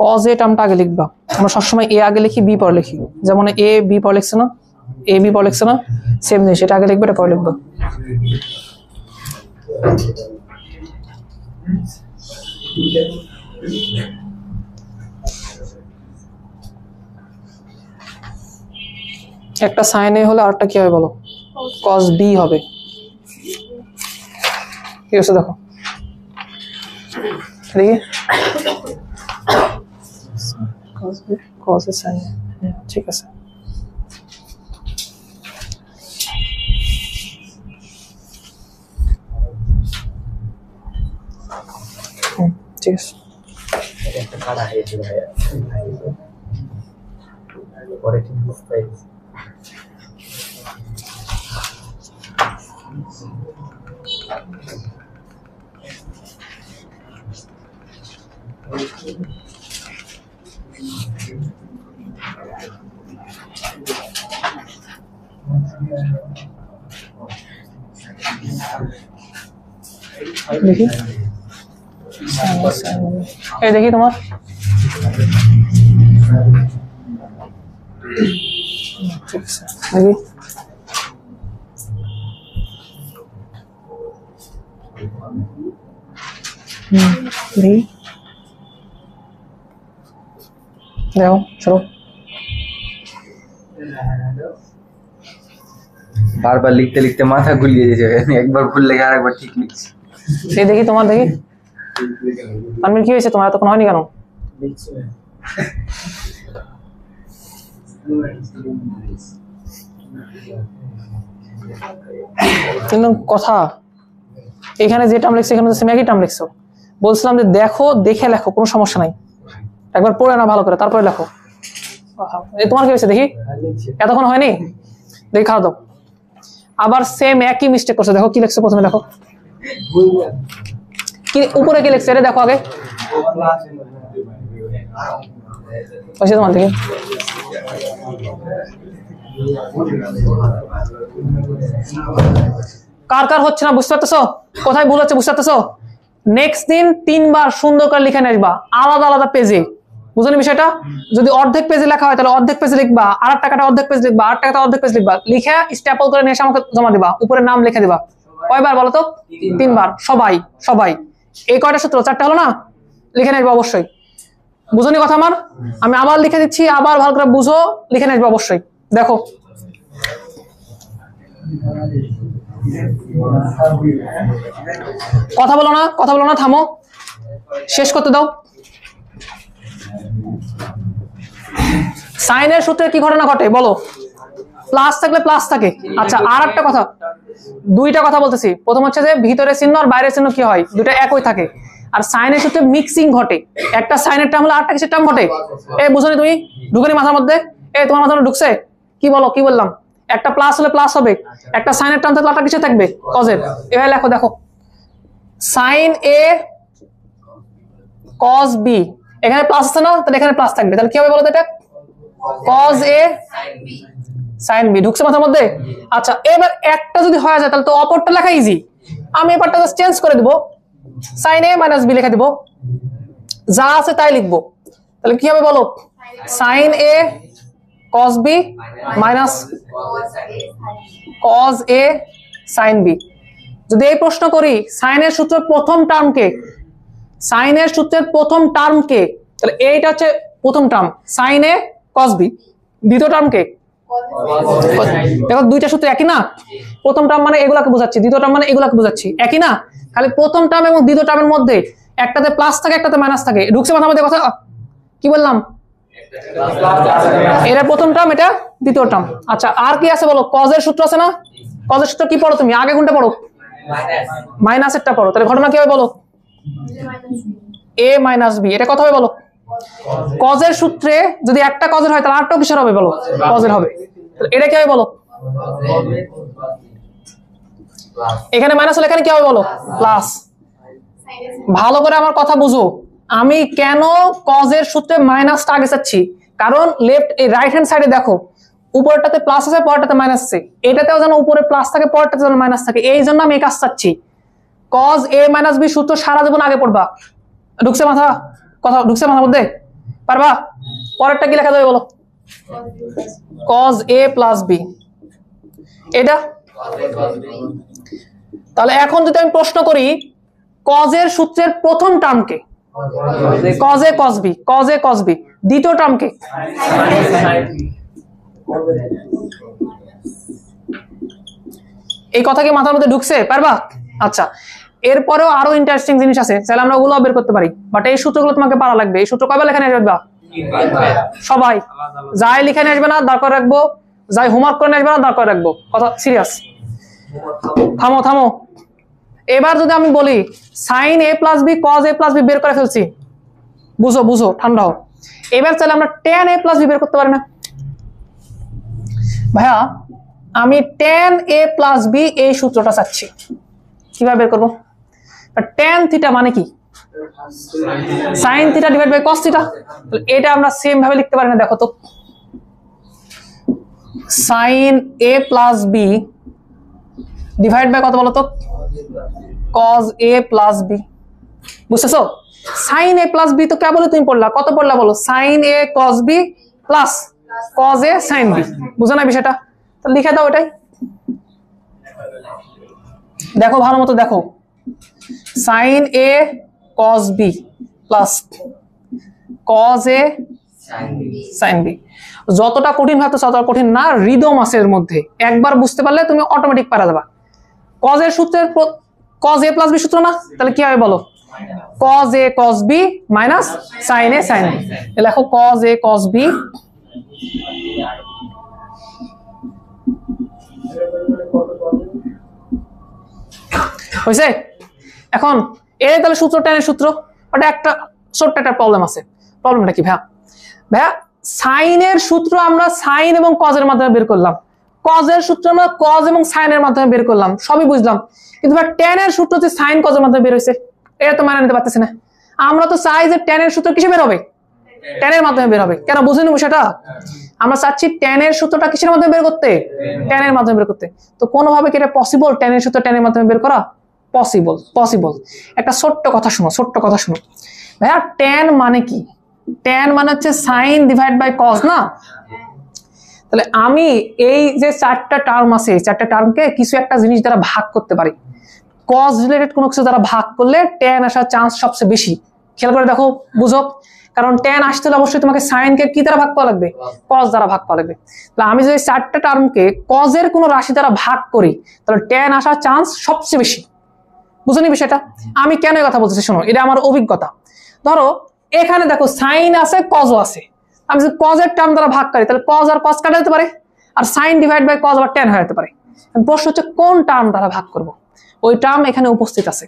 কজ এ টার্মটা আগে লিখবা। আমরা সবসময় এ আগে লিখি, বি পরে লিখি। যেমন এ বি পরে লিখছে না, এ বি পরে লিখছো না, সেম জিনিস, এটা আগে লিখবে, এটা পরে লিখবো। একটা সাইন এ হলে আরেকটা কি হবে বলো? কস বি হবে। কি হচ্ছে দেখো, দেখি কস এ সাইন এ, ঠিক আছে। ঠিক আছে, একটা কাটা হয়েছে ভাইয়া পরে ঠিক বুঝতে পারছি। দেখি এই দেখি তোমার ঠিক আছে, দেখি দেখি দেখো চলো, বারবার লিখতে লিখতে মাথা গুলিয়ে যাবে, একবার ভুল লেগে আরেকবার ঠিক লিখছি। এই দেখি তোমার, দেখি তানভীর কি হয়েছে তোমার, এতক্ষণ হয়নি কেন? কিন্তু কথা এখানে যে টার্ম লিখছো এখানে তো সেম একই টার্ম লিখছো। বলছিলাম যে দেখো, দেখে লেখো, কোনো সমস্যা নাই, একবার পড়ে না ভালো করে তারপরে লেখো। তোমার কি হয়েছে দেখি, এতক্ষণ হয়নি, দেখি খাওয়া দাও। আবার সেম একই মিস্টেক করছো, দেখো কি লিখছো, প্রথমে দেখো কি উপরে কি লিখছে, এটা দেখো আগে তোমার দেখি। কার কার হচ্ছে না বুঝতে পারতেছো, কোথায় ভুল হচ্ছে বুঝতে পারতেছো? নেক্সট দিন 3 বার সুন্দর করে লিখে নিয়ে আসবা আলাদা আলাদা পেজে, বুঝলি বিষয়টা? যদি অর্ধেক পেজে লেখা হয় তাহলে অর্ধেক পেজে লিখবা, আর টাকাটা অর্ধেক পেজ লিখবা, আর টাকাটা অর্ধেক পেজ লিখবা, লিখে স্ট্যাপল করে নিয়ে এসে আমাকে জমা দিবা, উপরে নাম লিখে দিবা। কয়বার বলো তো? 3 বার। সবাই সবাই এই কয়টা সূত্র, 4টা হলো না, লিখে নিয়ে আসবা অবশ্যই। বুঝনি কথা আমার? আমি আবার লিখে দিচ্ছি, আবার ভালো করে বুঝো, লিখে নিয়ে আসবা অবশ্যই। দেখো কথা বলো না, কথা বলো না, থামো, শেষ করতে দাও। সাইনের সূত্রে কি ঘটনা ঘটে বলো? প্লাস থাকলে প্লাস থাকে। আচ্ছা আর একটা কথা, দুইটা কথা বলতেছি। প্রথম হচ্ছে যে ভিতরে চিহ্ন আর বাইরের চিহ্ন কি হয়, দুটো একই থাকে। আর সাইনের সূত্রে মিক্সিং ঘটে, একটা সাইনের টার্ম হলে আরেকটা কিসের টার্ম ঘটে। বুঝনি তুমি? ঢুকেনি মাথার মধ্যে? তোমার মাথার মধ্যে ঢুকছে? কি বলো, কি বললাম? একটা প্লাস হলে প্লাস হবে, একটা সাইনের টার্ম থাকলে আরেকটা কিসে থাকবে, কজের। এভাবে লেখো, দেখো সাইন এ কজ বি, এখানে প্লাস আছে না, তাহলে এখানে প্লাস থাকবে, তাহলে কি হবে বলো তো, এটা কজ এ সাইন বি। ঢুকছে মাথার মধ্যে? আচ্ছা এবার একটা যদি হয়ে যায় তাহলে তো অপরটা লেখা ইজি, আমি এবারটা জাস্ট চেঞ্জ করে দিব, সাইন এ মাইনাস বি লিখে দিব, যা আছে তাই লিখবো। তাহলে কি হবে বলো? Sine a cos b minus cos A sine b. যদি এই প্রশ্ন করি সাইনের সূত্রের প্রথম টার্মকে, সাইনের সূত্রের প্রথম টার্মকে, তাহলে এইটা হচ্ছে প্রথম term sign a cos B, দ্বিতীয় টার্মকে দেখো দুইটা সূত্র একই না, প্রথম টার্ম মানে এগুলাকে বোঝাচ্ছি, দ্বিতীয় টার্ম মানে এগুলাকে বোঝাচ্ছি, একই না? খালি প্রথম টার্ম এবং দ্বিতীয় টার্মের মধ্যে একটাতে প্লাস থাকে একটাতে মাইনাস থাকে। ঢুকছে মাথার মধ্যে কথা? কি বললাম? এটা প্রথম টার্ম, এটা দ্বিতীয় টার্ম। আচ্ছা আর কি আছে বলো? কজের সূত্র আছে না? কজের সূত্র কি পড়ো তুমি? আগে কোনটা পড়ো? মাইনাসেরটা পড়ো। তাহলে ঘটনা কি হবে বলো? এ মাইনাস বি। এটা কথা হবে বলো? কজের সূত্রে যদি একটা কজের হয় তাহলে আরেকটাও কিসের হবে বলো? কজের হবে। এটা কি হবে বলো? এখানে মাইনাস হলে এখানে কি হবে বলো? প্লাস। ভালো করে আমার কথা বুঝো, আমি কেন কজের সূত্রে মাইনাসটা আগে চাচ্ছি, কারণ লেফট এই রাইট হ্যান্ড সাইডে দেখো উপরটাতে প্লাস আছে পরেরটাতে মাইনাস আছে, এটাতেও যেন উপরে প্লাস থাকে পরেরটাতে যেন মাইনাস থাকে, এই জন্য আমি এই কাজ চাচ্ছি। কজ এ মাইনাস বি সূত্র সারা জীবন আগে পড়বা। ঢুকছে মাথা কথা? ঢুকছে মাথার মধ্যে? পারবা? পরেরটা কি লেখা যাবে বলো? Cos a plus b. এটা। তাহলে এখন যদি আমি প্রশ্ন করি cos এর সূত্রের প্রথম টার্মকে, cos a cos b, cos a cos b, দ্বিতীয় টার্মকে এই কথা কি মাথার মধ্যে ঢুকছে পারবা? আচ্ছা, এরপরেও আরো ইন্টারেস্টিং জিনিস আছে, তাহলে আমরা ওগুলো বের করতে পারি, বাট এই সূত্রগুলো তোমাকে পারা লাগবে। এই সূত্র কয়বার লেখা নিয়ে আসবে সবাই? যাই লিখে নিয়ে আসবে না দাঁড় করে রাখবো, যাই হোমওয়ার্ক করে নিয়ে আসবে না দাঁড় করে রাখবো, কথা সিরিয়াস। থামো থামো। এবার যদি আমি বলি sin a plus b cos a plus b বের করে ফেলছি, বুঝো বুঝো, ঠান্ডা হও। এবার তাহলে আমরা tan a plus b বের করতে পারি না? ভাইয়া আমি tan a plus b এই সূত্রটা চাচ্ছি, কিভাবে বের করবো? tan থিটা মানে কি? sin theta divide by cos theta. এটা আমরা সেম ভাবে লিখতে পারি না? দেখো তো, sin a plus b divide by কত বলো তো? cos a plus b। বুঝতেছো? sin a plus b তো কেবল তুমি পড়লা, কত পড়লা বলো? sin a cos b plus cos a sin b। বুঝো না বিষয়টা? তো লিখে দাও এটাই। দেখো ভালো মতো দেখো, sin a cos b plus cos a sin b। যতটা কঠিন হয় ততটা কঠিন না, রিদম আছে এর মধ্যে, একবার বুঝতে পারলে তুমি অটোমেটিক পারা যাবা। cos এর সূত্রের cos a plus b সূত্র না? তাহলে কি হবে বলো? cos a cos b minus sin a sin b। লেখো cos a cos b হইছে? এখন এই তাহলে সূত্র tan এর সূত্র, ওটা একটা ছোট্ট একটা প্রবলেম আছে। প্রবলেমটা কি ভাইয়া? ভাইয়া sin এর সূত্র আমরা sin এবং cos এর মাধ্যমে বের করলাম, cos এর সূত্র আমরা cos এবং sin এর মাধ্যমে বের করলাম, সবই বুঝলাম, কিন্তু ভাই tan এর সূত্র যে sin cos এর মাধ্যমে বের হইছে, এটা তো মানে নিতে পারতেছি না। আমরা তো চাই যে tan এর সূত্র কিসে বের হবে? tan এর মাধ্যমে বের হবে। কেন বুঝেনি বিষয়টা? আমরা চাচ্ছি tan এর সূত্রটা কিসের মাধ্যমে বের করতে? tan এর মাধ্যমে বের করতে। তো কোনোভাবে কি এটা পসিবল tan এর সূত্র tan এর মাধ্যমে বের করা? Possible, possible. একটা ছোট্ট কথা শুনো, ছোট্ট কথা শুনো ভাইয়া, tan মানে কি? tan মানে হচ্ছে sin ডিভাইড বাই cos না? তাহলে আমি এই যে চারটা টার্ম আছে, এই চারটা টার্মকে কিছু একটা জিনিস দ্বারা ভাগ করতে পারি। cos রিলেটেড কোনো কিছু দ্বারা ভাগ করলে tan আসার চান্স সবচেয়ে বেশি। খেয়াল করে দেখো, বুঝো, কারণ tan আসতে হলে অবশ্যই তোমাকে sin কে কি দ্বারা ভাগ করা লাগবে? cos দ্বারা ভাগ করা লাগবে। তাহলে আমি যদি চারটা টার্মকে cos এর কোনো রাশি দ্বারা ভাগ করি, তাহলে tan আসার চান্স সবচেয়ে বেশি। বুঝনি বিষয়টা? আমি কেন এই কথা বলতেছি শোনো, এটা আমার অভিজ্ঞতা। ধরো এখানে দেখো sin আছে cos আছে, আমি যদি cos এর টার্ম দ্বারা ভাগ করি তাহলে cos আর cos কাটা যেতে পারে, আর sin ডিভাইড বাই cos আবার tan হয়ে যেতে পারে। প্রশ্ন হচ্ছে কোন টার্ম দ্বারা ভাগ করব? ওই টার্ম এখানে উপস্থিত আছে।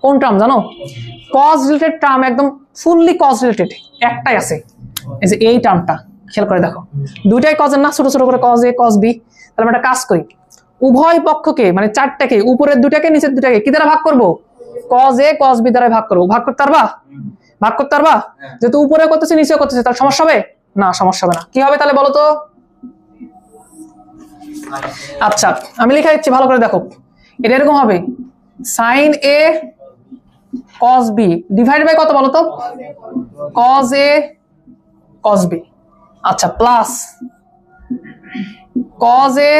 কোন টার্ম জানো? cos রিলেটেড টার্ম, একদম ফুললি cos রিলেটেড একটাই আছে, এই যে এই টার্মটা। খেয়াল করে দেখো, দুইটাই cos এর না, ছোট ছোট করে cos a cos b। তাহলে আমরা একটা কাজ করি, উভয় পক্ষকে মানে চারটাকে, উপরের দুটাকে নিচের দুটাকে কি দ্বারা ভাগ করব? cos a cos b দ্বারা ভাগ করব। ভাগ করতে পারবা? ভাগ করতে পারবা? যেহেতু উপরে করতেছে নিচেও করতেছে, তাহলে সমস্যা হবে না? সমস্যা হবে না। কি হবে তাহলে বলো তো? আচ্ছা আমি লিখে দিচ্ছি, ভালো করে দেখো। এটা এরকম হবে, sin a cos b divide by কত বলো তো? cos a cos b। আচ্ছা plus cos a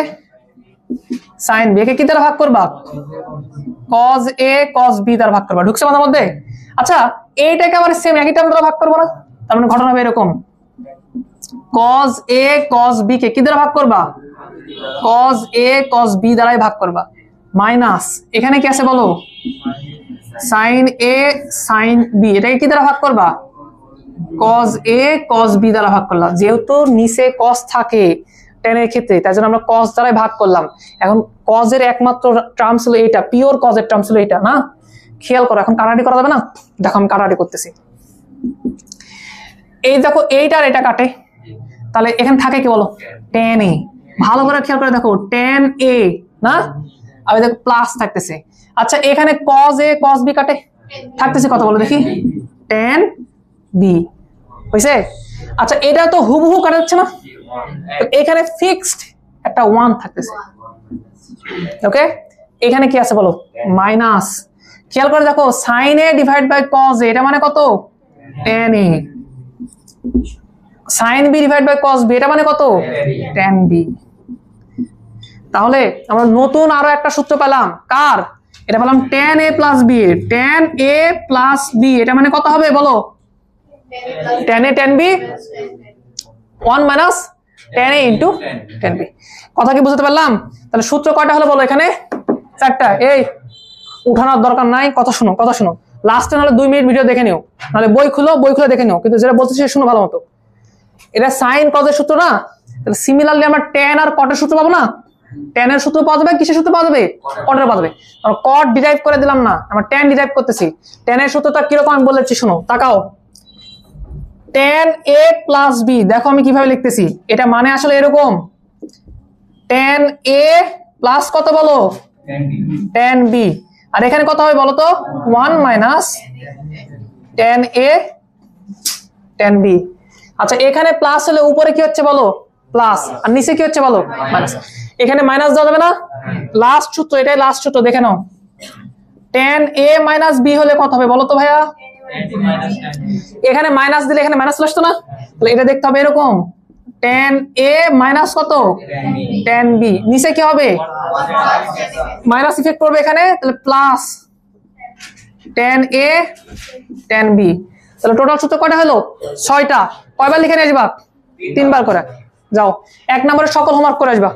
sin b কে কি দ্বারা ভাগ করবা? cos a cos b দ্বারা ভাগ করবা। ঢুকছে মাথার মধ্যে? আচ্ছা এইটাকে আবার সেম একই টার্ম দ্বারা ভাগ করবো না? তার মানে ঘটনা হবে এরকম, cos a cos b কে কি দ্বারা ভাগ করবা? cos a cos b দ্বারাই ভাগ করবা, মাইনাস এখানে কি আছে বলো? sin a sin b, এটাকে কি দ্বারা ভাগ করবা? cos a cos b দ্বারা ভাগ করলাম। যেহেতু নিচে cos থাকে tan এর ক্ষেত্রে, তাই জন্য আমরা cos দ্বারাই ভাগ করলাম। এখন cos এর একমাত্র টার্ম ছিল এইটা, পিওর cos এর টার্ম ছিল এইটা না? খেয়াল করো, এখন কাটাকাটি করা যাবে না? দেখো আমি কাটাকাটি করতেছি। এই দেখো এইটা আর এটা কাটে, তাহলে এখানে থাকে কি বলো? tan a। ভালো করে খেয়াল করে দেখো, tan a না, আর দেখো প্লাস থাকতেছে। আচ্ছা এখানে cos a cos b কাটে, থাকতেছে কত বলো দেখি? tan b। হইছে? আচ্ছা এটা তো হুবহু কাটা যাচ্ছে না, এখানে ফিক্সড একটা 1 থাকতেছে। ওকে, এখানে কি আছে বলো? মাইনাস। খেয়াল করে দেখো, sin a divide by cos a, এটা মানে কত? tan a। sin b divide by cos b, এটা মানে কত? tan b। তাহলে আমরা নতুন আরো একটা সূত্র পেলাম, কার? এটা পেলাম tan a প্লাস b এর। tan a প্লাস b এটা মানে কত হবে বলো? tan a tan b 1 minus tan a into tan b। কথা কি বুঝতে পারলাম? তাহলে সূত্র কয়টা হলো বলো এখানে? 4টা। এই উঠানোর দরকার নাই, কথা শুনো কথা শুনো। লাস্টে নাহলে 2 মিনিট ভিডিও দেখে নিও, নাহলে বই খুলে দেখে নিও, কিন্তু যেটা বলতেছি শুনো ভালো মতো। এটা সাইন কজের সূত্র না? তাহলে সিমিলারলি আমরা tan আর cot এর সূত্র পাবো না? tan এর সূত্র পাওয়া যাবে, কিসের সূত্র পাওয়া যাবে? cot এর পাওয়া যাবে। আমরা cot ডিরাইভ করে দিলাম না, আমরা tan ডিরাইভ করতেছি। tan এর সূত্রটা কিরকম আমি বলেছি শুনো, তাকাও। tan a প্লাস b, দেখো আমি কিভাবে লিখতেছি, এটা মানে আসলে এরকম, tan a প্লাস কত বলো? tan b। আর এখানে কত হবে বলো তো? 1 minus tan a tan b। আচ্ছা এখানে প্লাস হলে উপরে কি হচ্ছে বলো? প্লাস, আর নিচে কি হচ্ছে বলো? মাইনাস। এখানে মাইনাস দেওয়া যাবে না? লাস্ট সূত্র, এটাই লাস্ট সূত্র, দেখে নাও। tan a মাইনাস b হলে কত হবে বলো তো ভাইয়া? এখানে মাইনাস দিলে এখানে মাইনাস চলে আসতো না? তাহলে এটা দেখতে হবে এরকম, tan a মাইনাস কত? tan b। নিচে কি হবে? মাইনাস ইফেক্ট পড়বে এখানে, তাহলে plus tan a tan b। তাহলে টোটাল সূত্র কয়টা হলো? 6টা। কয়বার লিখে নিয়ে আসবা? 3 বার করে। যাও 1 নম্বরের সকল হোমওয়ার্ক করে আসবা।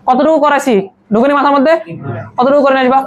কতটুকু করাইছি ঢুকেনি মাথার মধ্যে? কতটুকু করে নিয়ে আসবা?